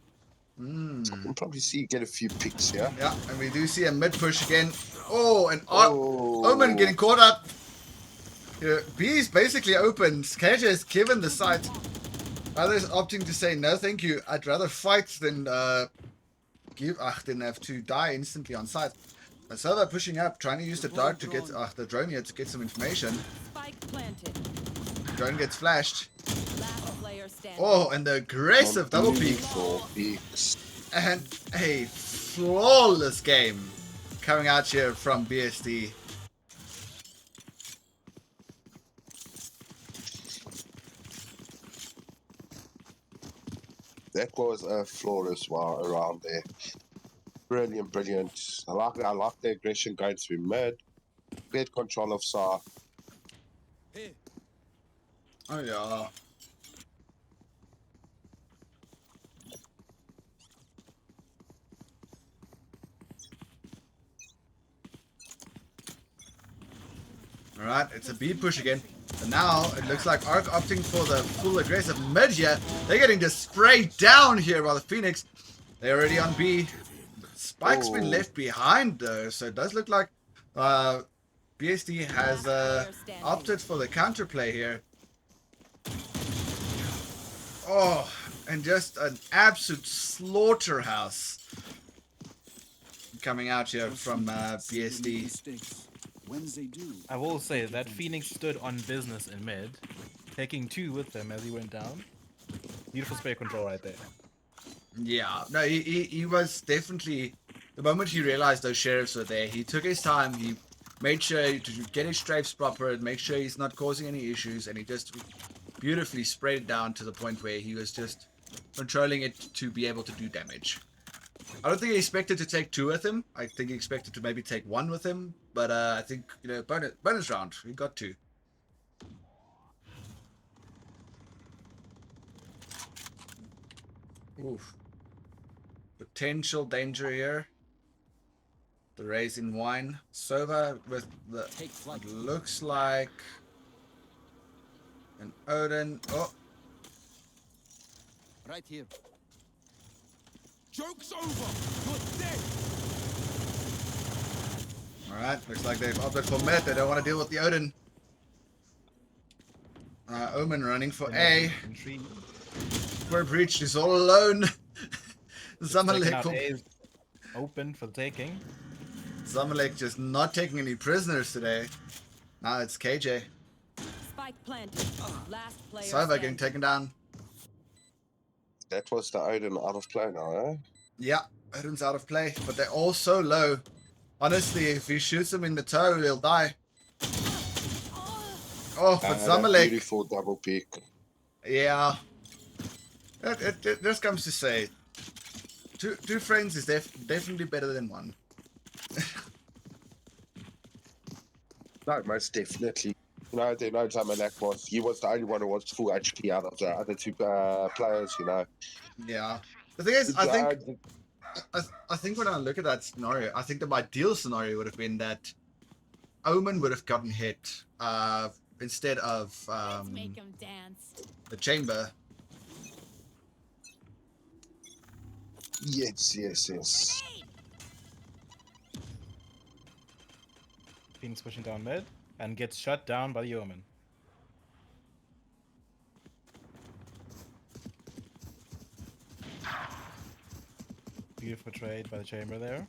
You can probably see you get a few picks here. Yeah, and we do see a mid push again. Oh, and Oh. Omen getting caught up. Yeah, B's basically opened. KJ is given the site. Others opting to say no, thank you. I'd rather fight than than have to die instantly on site. A server pushing up, trying to use the dart to get the drone here to get some information. Spike planted. Drone gets flashed. Last player standing. Oh, and the aggressive double peek. Beautiful peaks. And a flawless game coming out here from BSD. That was a flawless while around there. Brilliant, brilliant. I like the aggression going through mid. Good control of Sa. Oh yeah. Alright, it's a B push again. And now it looks like Arc opting for the full aggressive mid here. They're getting just sprayed down here by the Phoenix. They're already on B. Spike's been left behind though, so it does look like BSD has opted for the counterplay here. Oh, and just an absolute slaughterhouse coming out here from BSD. I will say that Phoenix stood on business in mid, taking 2 with him as he went down. Beautiful spray control right there. Yeah, no, he was definitely, the moment he realized those sheriffs were there, he took his time, he made sure to get his strafes proper and make sure he's not causing any issues, and he just beautifully sprayed it down to the point where he was just controlling it to be able to do damage. I don't think he expected to take 2 with him. I think he expected to maybe take 1 with him, but I think, you know, bonus round, he got 2. Oof. Potential danger here. The raise in wine. Sova with the, it looks like an Odin. Oh, Right here. Joke's over. You're dead. alright. Looks like they've opted for mid. They don't want to deal with the Odin. Omen running for A. Square breach is all alone. Zamalek Open for the taking. Zamalek just not taking any prisoners today. Now it's KJ. Spike planted. Last player Sova getting standing. taken down. That was the Odin out of play now, eh? Yeah, Odin's out of play, but they're all so low. Honestly, if he shoots him in the toe, he'll die. Oh, but That Zamalek. beautiful double peak. Yeah. It just comes to say, two friends is definitely better than one. No, most definitely. No, there no time in that was. He was the only one who was full HP out of the other 2 players, you know. Yeah. The thing is, I think when I look at that scenario, I think the ideal scenario would have been that Omen would have gotten hit instead of Let's make him dance. the chamber. Yes. Phoenix pushing down mid and gets shut down by the Omen. Beautiful trade by the chamber there.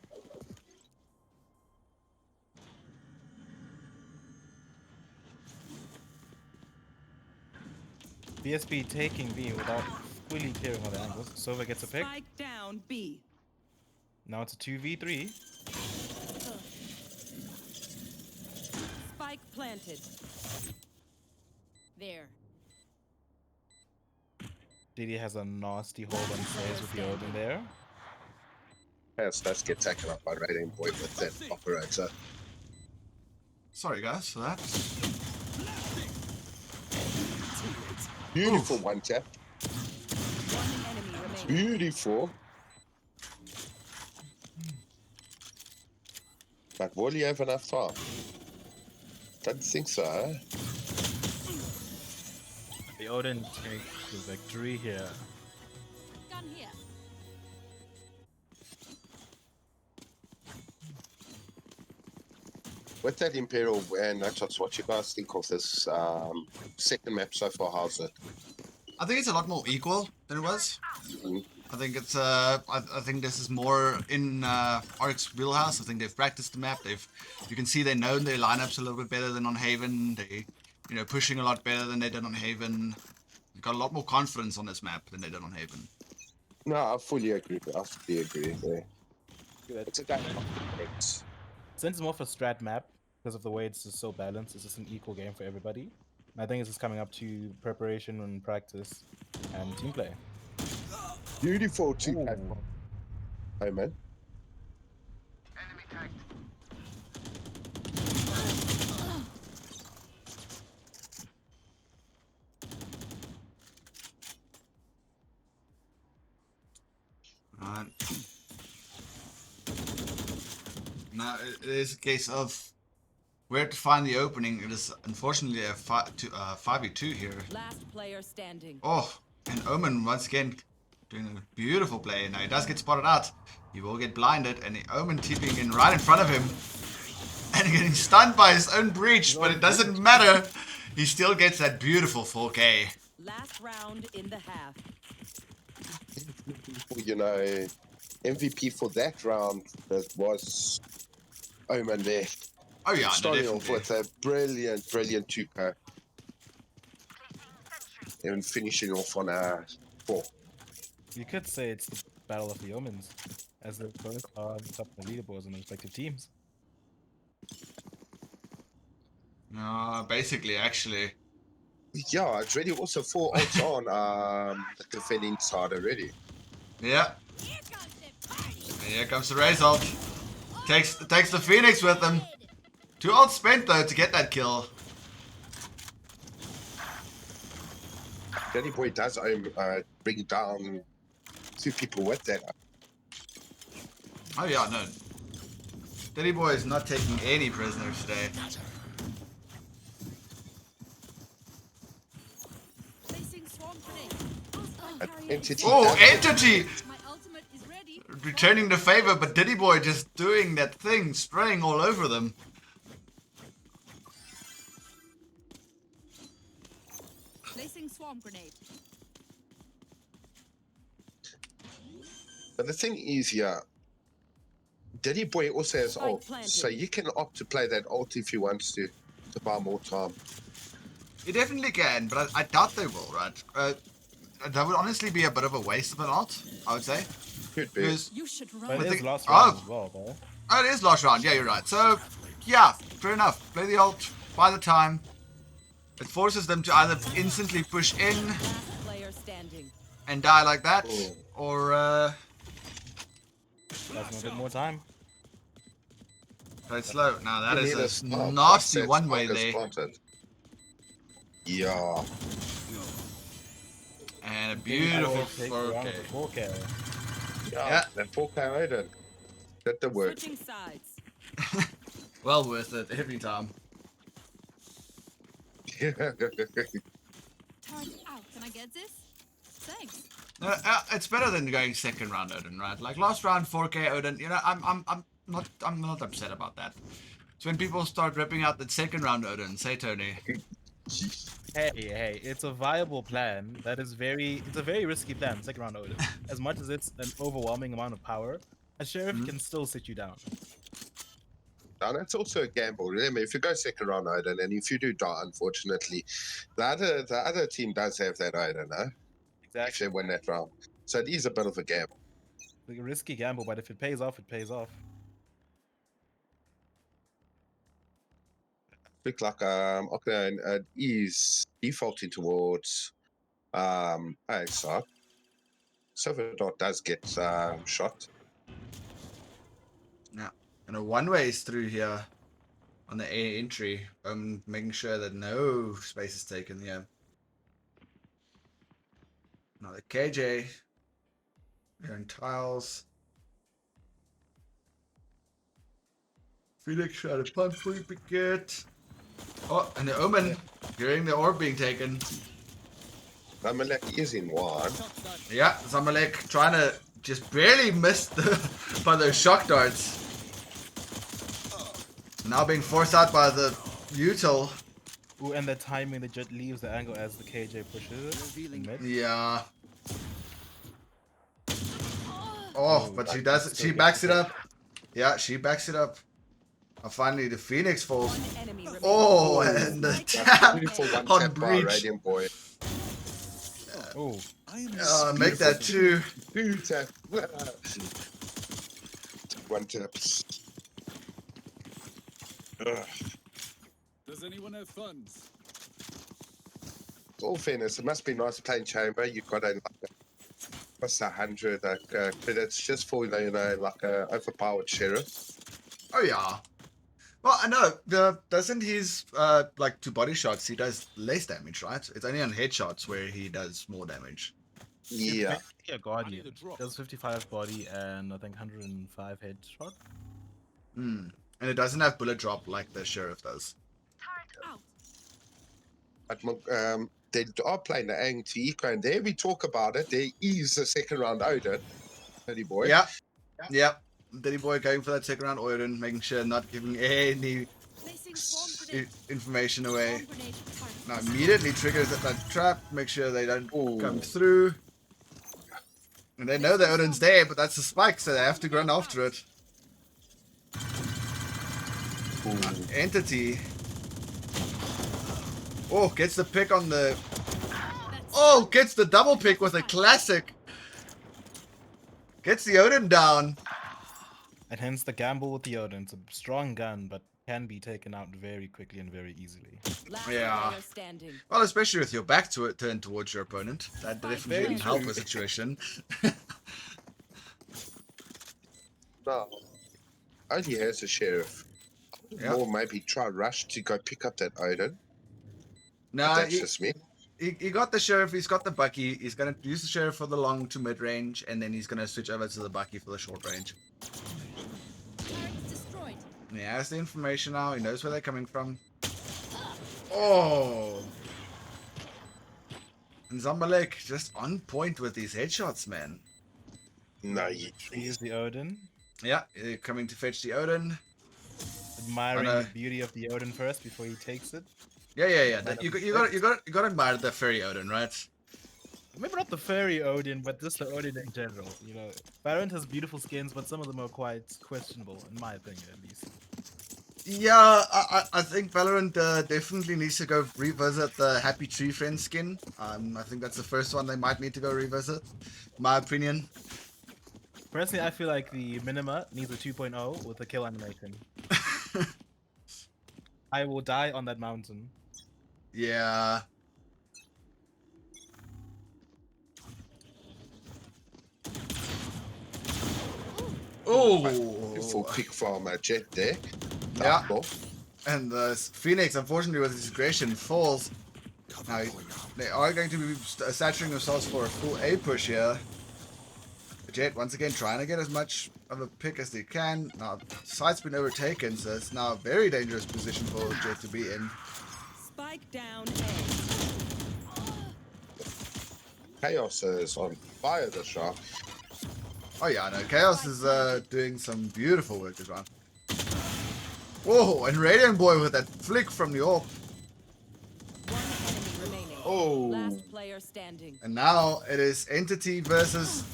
BSB taking B without fully clearing all the angles. Sova gets a pick. Spike down B. Now it's a 2v3. Spike planted. There. Diddy has a nasty hold on Slays with the Odin there. Yes, let's get taken up by Raiding Boy with that operator. Sorry guys for that. Beautiful one tap. One enemy remaining. Beautiful. But will you have enough time? Don't think so, eh? The Odin take the victory here. Gun here. With that Imperial and that's what you guys think of this second map so far, how's it? I think it's a lot more equal than it was. Mhm. I think it's I think this is more in Ark's wheelhouse. I think they've practiced the map. You can see they know their lineups a little bit better than on Haven. They, pushing a lot better than they did on Haven. They've got a lot more confidence on this map than they did on Haven. No, I fully agree. I fully agree there. Good. It's a game of confidence. Since it's more of a strat map, because of the way it's just so balanced, it's just an equal game for everybody. And I think it's just coming up to preparation and practice and team play. Beautiful two-pack. Hey, man. Alright. Now it is a case of where to find the opening. It is unfortunately a 5v2 here. Last player standing. Oh, and Omen once again doing a beautiful play. Now he does get spotted out. He will get blinded, and the Omen TPing in right in front of him. And getting stunned by his own breach, but it doesn't matter. He still gets that beautiful 4K. Last round in the half. MVP for that round was Omen there. Oh yeah, no, Starting off definitely. with a brilliant 2-pack. And finishing off on a 4. You could say it's the battle of the omens, as they both are on top of the leaderboards in their respective teams. Basically, actually. Yeah, it's really also 4 odds on the defending side already. Yeah. Here comes the party. And here comes the Raze ult. Takes the Phoenix with him. 2 ults spent though to get that kill. Danny Boy does bring down 2 people with that. Oh yeah, no. Daddy Boy is not taking any prisoners today. Placing swarm grenade. Entity Oh, does- Entity! My ultimate is ready. Returning the favor, but Diddy Boy just doing that thing, spraying all over them. Placing swarm grenade. But the thing is, yeah, Daddy Boy also has Spike ult, planted. so you can opt to play that ult if he wants to buy more time. You definitely can, but I doubt they will, right? That would honestly be a bit of a waste of an ult, I would say. Could be. Because, You should But run. it is think- last oh. round as well, though. oh, it is last round, yeah, you're right. So, yeah, fair enough. Play the ult, buy the time. It forces them to either instantly push in Last player standing. and die like that, Oh. or That's a bit more time. play slow. Now that You is need a smoke. nasty That's one-way smoke is there. planted. Yeah. And a beautiful Take the round 4K. with a 4K. Yeah. That 4K Odin. Did the work. Switching sides. Well worth it every time. Turn out. Can I get this? Thanks. It's better than going second round Odin, right? Like last round 4K Odin, I'm not upset about that. So when people start ripping out the second round Odin, say Tony. Hey, it's a viable plan. It's a very risky plan, second round Odin. As much as it's an overwhelming amount of power, a sheriff can still sit you down. Now, that's also a gamble. Remember, if you go second round Odin, and if you do die, unfortunately, the other team does have that Odin, no? If Exactly. they win that round. So it is a bit of a gamble. Like a risky gamble, but if it pays off, it pays off. Look like Octane is defaulting towards AXR. Silverdot does get shot. Yeah. And a one-way is through here on the A entry. Making sure that no space is taken here. Now the KJ. They're in tiles. Phoenix trying to punt free picket. Oh, and the Omen. Hearing the orb being taken. Zamalek is in one. Yeah, Zamalek trying to just barely miss by those shock darts. Now being forced out by the util. Ooh, and the timing, the Jet leaves the angle as the KJ pushes it. Mid. Yeah. Oh, but she does. She backs it up. Yeah, she backs it up. And finally, the Phoenix falls. One enemy remaining. Oh, and the tap Beautiful one on tap by breach. Radiant Boy. Oh, Make that two. Two tap. One taps. Ugh. Does anyone have funds? All fairness, it must be nice playing chamber. You've got what's 100 credits just for like a overpowered sheriff. Oh yeah. Well, I know. Doesn't his like 2 body shots? He does less damage, right? It's only on headshots where he does more damage. Yeah. yeah, Guardian. Does 55 body and I think 105 headshot. Hmm. And it doesn't have bullet drop like the sheriff does. Out. But they are playing the anti-eco, and there we talk about it. There is a second round Odin. Dirty boy. Yeah. Yeah. Daddy boy going for that second round Odin, making sure not giving any Placing swarm grenade. information away. Swarm grenade. Target. Now immediately triggers that trap, make sure they don't Ooh. come through. And they know the Odin's there, but that's a spike, so they have to run after it. Entity. Oh, gets the pick on the... Oh, gets the double pick with a classic. Gets the Odin down. And hence the gamble with the Odin. It's a strong gun, but can be taken out very quickly and very easily. Last Yeah. player standing. Well, especially with your back to it turned towards your opponent. That definitely Very didn't help true. the situation. No. Only has a sheriff. Yeah. Or maybe try rush to go pick up that Odin. No, That's just me. he got the sheriff, he's got the Bucky, he's going to use the sheriff for the long to mid range, and then he's going to switch over to the Bucky for the short range. Targets destroyed. He has the information now, he knows where they're coming from. Oh! And Zamalek just on point with these headshots, man. No, Here's the Odin. Yeah, they're coming to fetch the Odin. Admiring Oh, no. the beauty of the Odin first before he takes it. Yeah. You got to admire the fairy Odin, right? Maybe not the fairy Odin, but just the Odin in general. You know, Valorant has beautiful skins, but some of them are quite questionable, in my opinion, at least. Yeah, I think Valorant definitely needs to go revisit the Happy Tree Friend skin. I think that's the first one they might need to go revisit, my opinion. Personally, I feel like the Minima needs a 2.0 with a kill animation. I will die on that mountain. Yeah. Oh, full pick from Jet there. Yeah. Cool. And the Phoenix, unfortunately, with his aggression, falls. Now, they are going to be saturating themselves for a full A push here. Jet, once again, trying to get as much of a pick as they can. Now, site's been overtaken, so it's now a very dangerous position for Jet to be in. Spike down A. Chaos is on fire this round. Oh yeah, no, Chaos is doing some beautiful work this round. Whoa, and Radiant Boy with that flick from the orb. One enemy remaining. Oh. Last player standing. And now it is Entity versus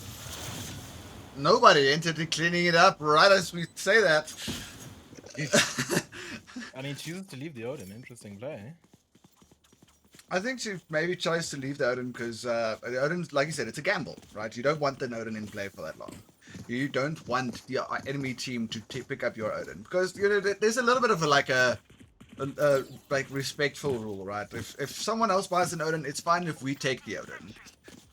nobody. Entity cleaning it up right as we say that. And he chooses to leave the Odin. Interesting play. I think she maybe chose to leave the Odin because the Odin's, like you said, it's a gamble, right? You don't want the Odin in play for that long. You don't want the enemy team to pick up your Odin because there's a little bit of a like respectful rule, right? If someone else buys an Odin, it's fine if we take the Odin,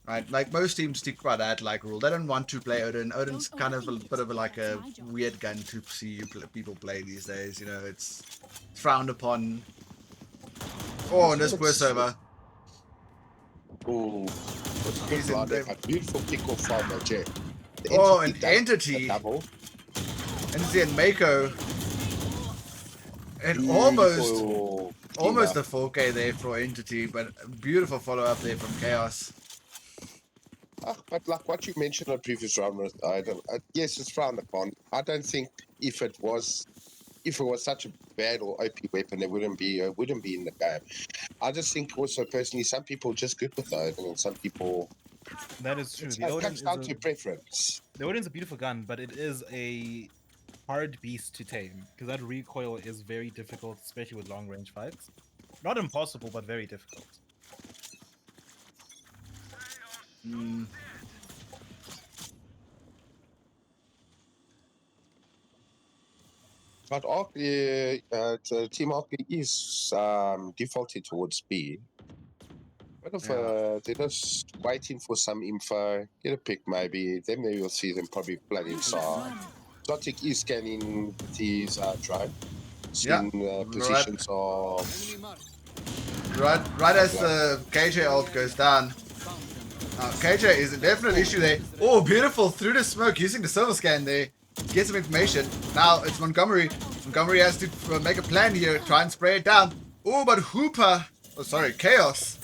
right? Like most teams stick by that like rule. They don't want to play Odin. Odin's Don't kind of a overthink it. bit of like a That's my job. weird gun to see people play these days. It's frowned upon. Oh, and this poor server. Ooh, what's good He's in line? the- A beautiful kick off from Jet. The Oh, entity an does entity. a double. Entity and Mako. And almost Beautiful almost cleanup. a 4K there for Entity, but a beautiful follow up there from Chaos. But like what you mentioned on previous round, yes, it's frowned upon. I don't think if it was such a bad or OP weapon, it wouldn't be in the game. I just think also personally, some people are just good with the Odin, and some people That is true. it comes down to preference. The Odin's a beautiful gun, but it is a hard beast to tame because that recoil is very difficult, especially with long range fights. Not impossible, but very difficult. But Team Arc is defaulted towards B. But if they're just waiting for some info, get a pick maybe, then maybe you'll see them probably flood inside. Zotic is scanning with his drone, seeing positions of Enemy mark. Right as the KJ ult goes down. KJ is a definite issue there. Oh, beautiful through the smoke using the silver scan there. Get some information. Now it's Montgomery. Montgomery has to make a plan here, try and spray it down. Oh, but Hooper. Oh, sorry, Chaos.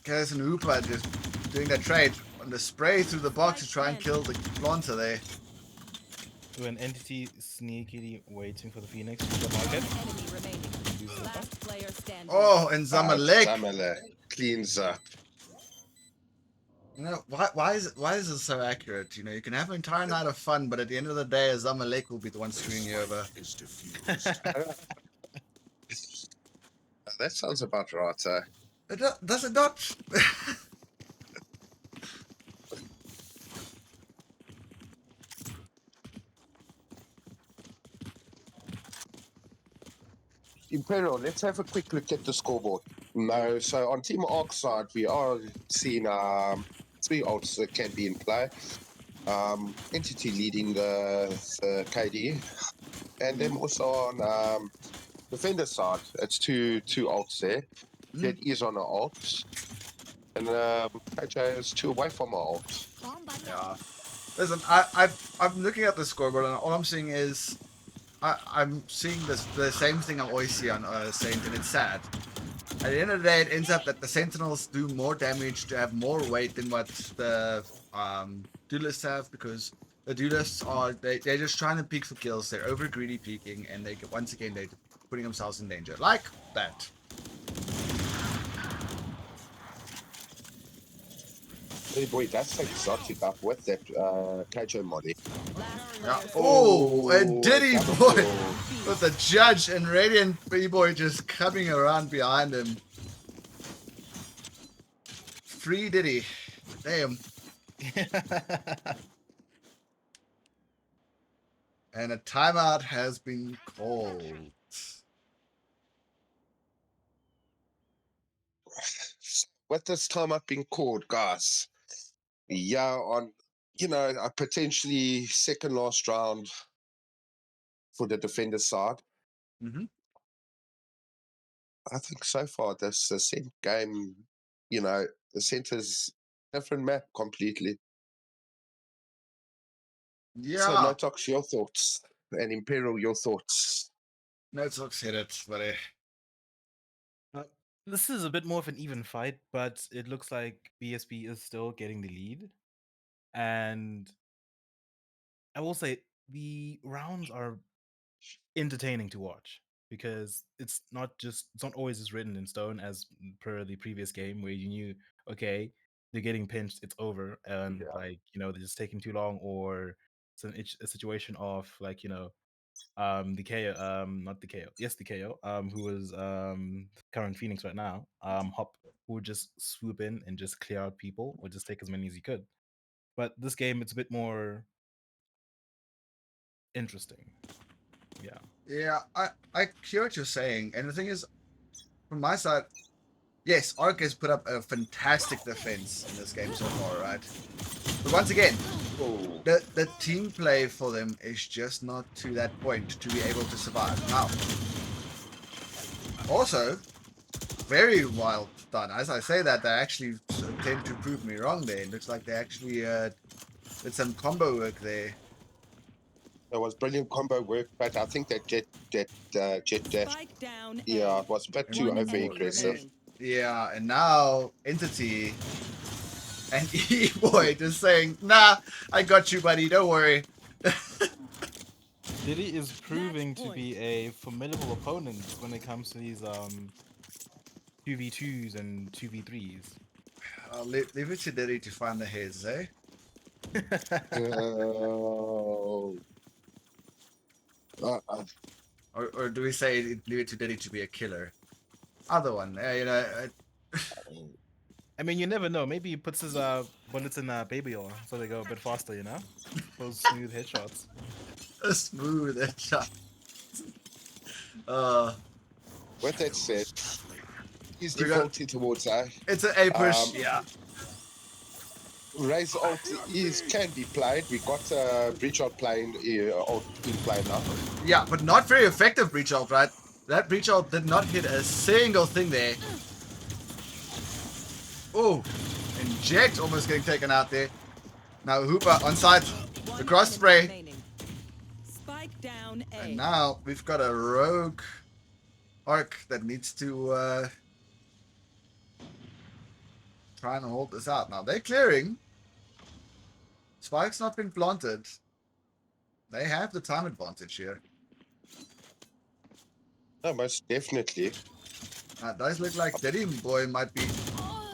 Chaos and Hooper just doing that trade on the spray through the box to try and kill the planter there. To an entity sneakily waiting for the Phoenix to the market. Enemy remaining. Last player standing. Oh, and Zamalek. Zamalek cleans up. Why is this so accurate? You can have an entire night of fun, but at the end of the day, Zamalek will be the one screwing you over. That sounds about right. Does it not? Imperial, let's have a quick look at the scoreboard. No, so on Team Arc side, we are seeing 3 ults that can be in play. Entity leading the KD, and then also on Defender side, it's two ults there. That is on the ult, and KJ is 2 away from the ult. Yeah. Listen, I'm looking at the scoreboard, and all I'm seeing is I'm seeing the same thing I always see on Saint, and it's sad. At the end of the day, it ends up that the Sentinels do more damage to have more weight than what the duelists have, because the duelists they're just trying to peek for kills. They're over greedy peeking, and once again they're putting themselves in danger like that. Hey boy, that's exotic up with that KJ moddy. Yeah. Oh, and Diddy double boy kill. with the judge and Radiant B-boy just coming around behind him. Free Diddy. Damn. And a timeout has been called. With this time up being called, guys. Yeah, on a potentially second last round for the defender side. Mm-hmm. I think so far this Ascent game, the center's different map completely. Yeah. So Notox, your thoughts, and Imperial, your thoughts. No talks hit it, buddy. This is a bit more of an even fight, but it looks like BSB is still getting the lead. And I will say the rounds are entertaining to watch because it's not always as written in stone as per the previous game where you knew, okay, they're getting pinched, it's over, and they're just taking too long, or it's a situation of the KO, not the KO, yes, the KO, who was current Phoenix right now, Hop, who would just swoop in and just clear out people or just take as many as he could. But this game, it's a bit more interesting. Yeah. Yeah, I hear what you're saying, and the thing is, from my side, yes, Ark has put up a fantastic defense in this game so far, right? But once again, Oh, the team play for them is just not to that point to be able to survive. Now, also, very well done. As I say that, they actually tend to prove me wrong there. It looks like they actually did some combo work there. that was brilliant combo work, but I think that jet dash, Spike down. yeah, A. it was a bit And too One over enemy aggressive. remaining. Yeah, and now Entity and E-Boy just saying, nah, I got you, buddy, don't worry. Diddy is proving to point. be a formidable opponent when it comes to these 2v2s and 2v3s. I'll leave it to Diddy to find the heads, eh? Oh. Or do we say leave it to Diddy to be a killer? Other one, you know. I mean, you never know. Maybe he puts his bullets in baby oil so they go a bit faster, you know? Those smooth headshots. A smooth shot. With that said, he's We got- defaulting towards It's an A push, Um, yeah. Raise ult can be played. We got breach ult playing ult in play now. Yeah, but not very effective breach ult, right? That breach ult did not hit a single thing there. Oh, and Jet almost getting taken out there. Now Hooper on side, the cross Enemy spray. remaining. Spike down. A. And now we've got a rogue Arc that needs to try and hold this out. Now they're clearing. Spike's not been planted. They have the time advantage here. No, most definitely. It does look like Diddy Boy might be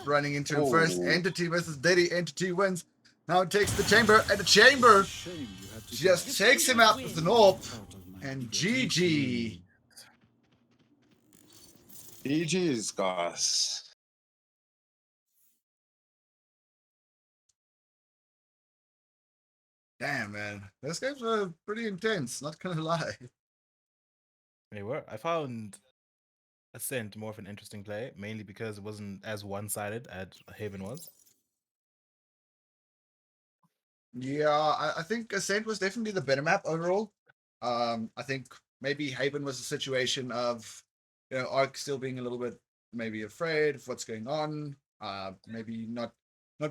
running into him first. Oh. Entity versus Diddy. Entity wins. Now it takes the chamber, and the chamber Shame you had to just takes him out with an orb. And GG. GG's, guys. Damn, man. Those games were pretty intense, not gonna lie. They were. I found Ascent more of an interesting play, mainly because it wasn't as one-sided as Haven was. Yeah, I think Ascent was definitely the better map overall. I think maybe Haven was a situation of, you know, Ark still being a little bit maybe afraid of what's going on. Maybe not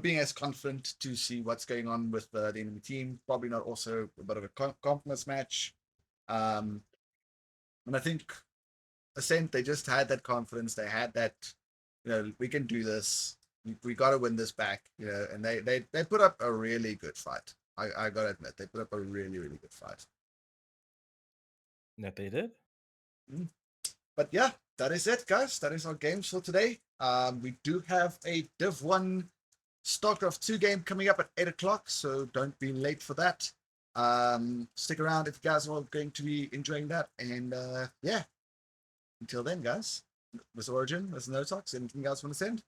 being as confident to see what's going on with the enemy team. Probably not also a bit of a confidence match. And I think Ascent, they just had that confidence. They had that, you know, we can do this. We got to win this back, you know. And they put up a really good fight. I gotta admit, they put up a really good fight. That they did. But yeah, that is it, guys. That is our games for today. We do have a Div 1 StarCraft 2 game coming up at 8 o'clock, so don't be late for that. Stick around if you guys are going to be enjoying that. And yeah, until then, guys, Mr. Origin, Mr. Notox, anything else you want to send?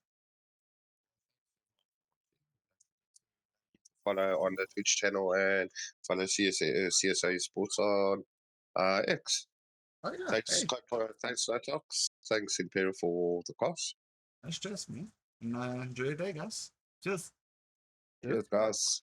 Follow on the Twitch channel and follow CSO Sports on X. Oh, yeah. Thanks, Hey, thanks, Notox. Thanks, Imperial, for the cost. that's just me. And enjoy your day, guys. Cheers. Cheers, guys.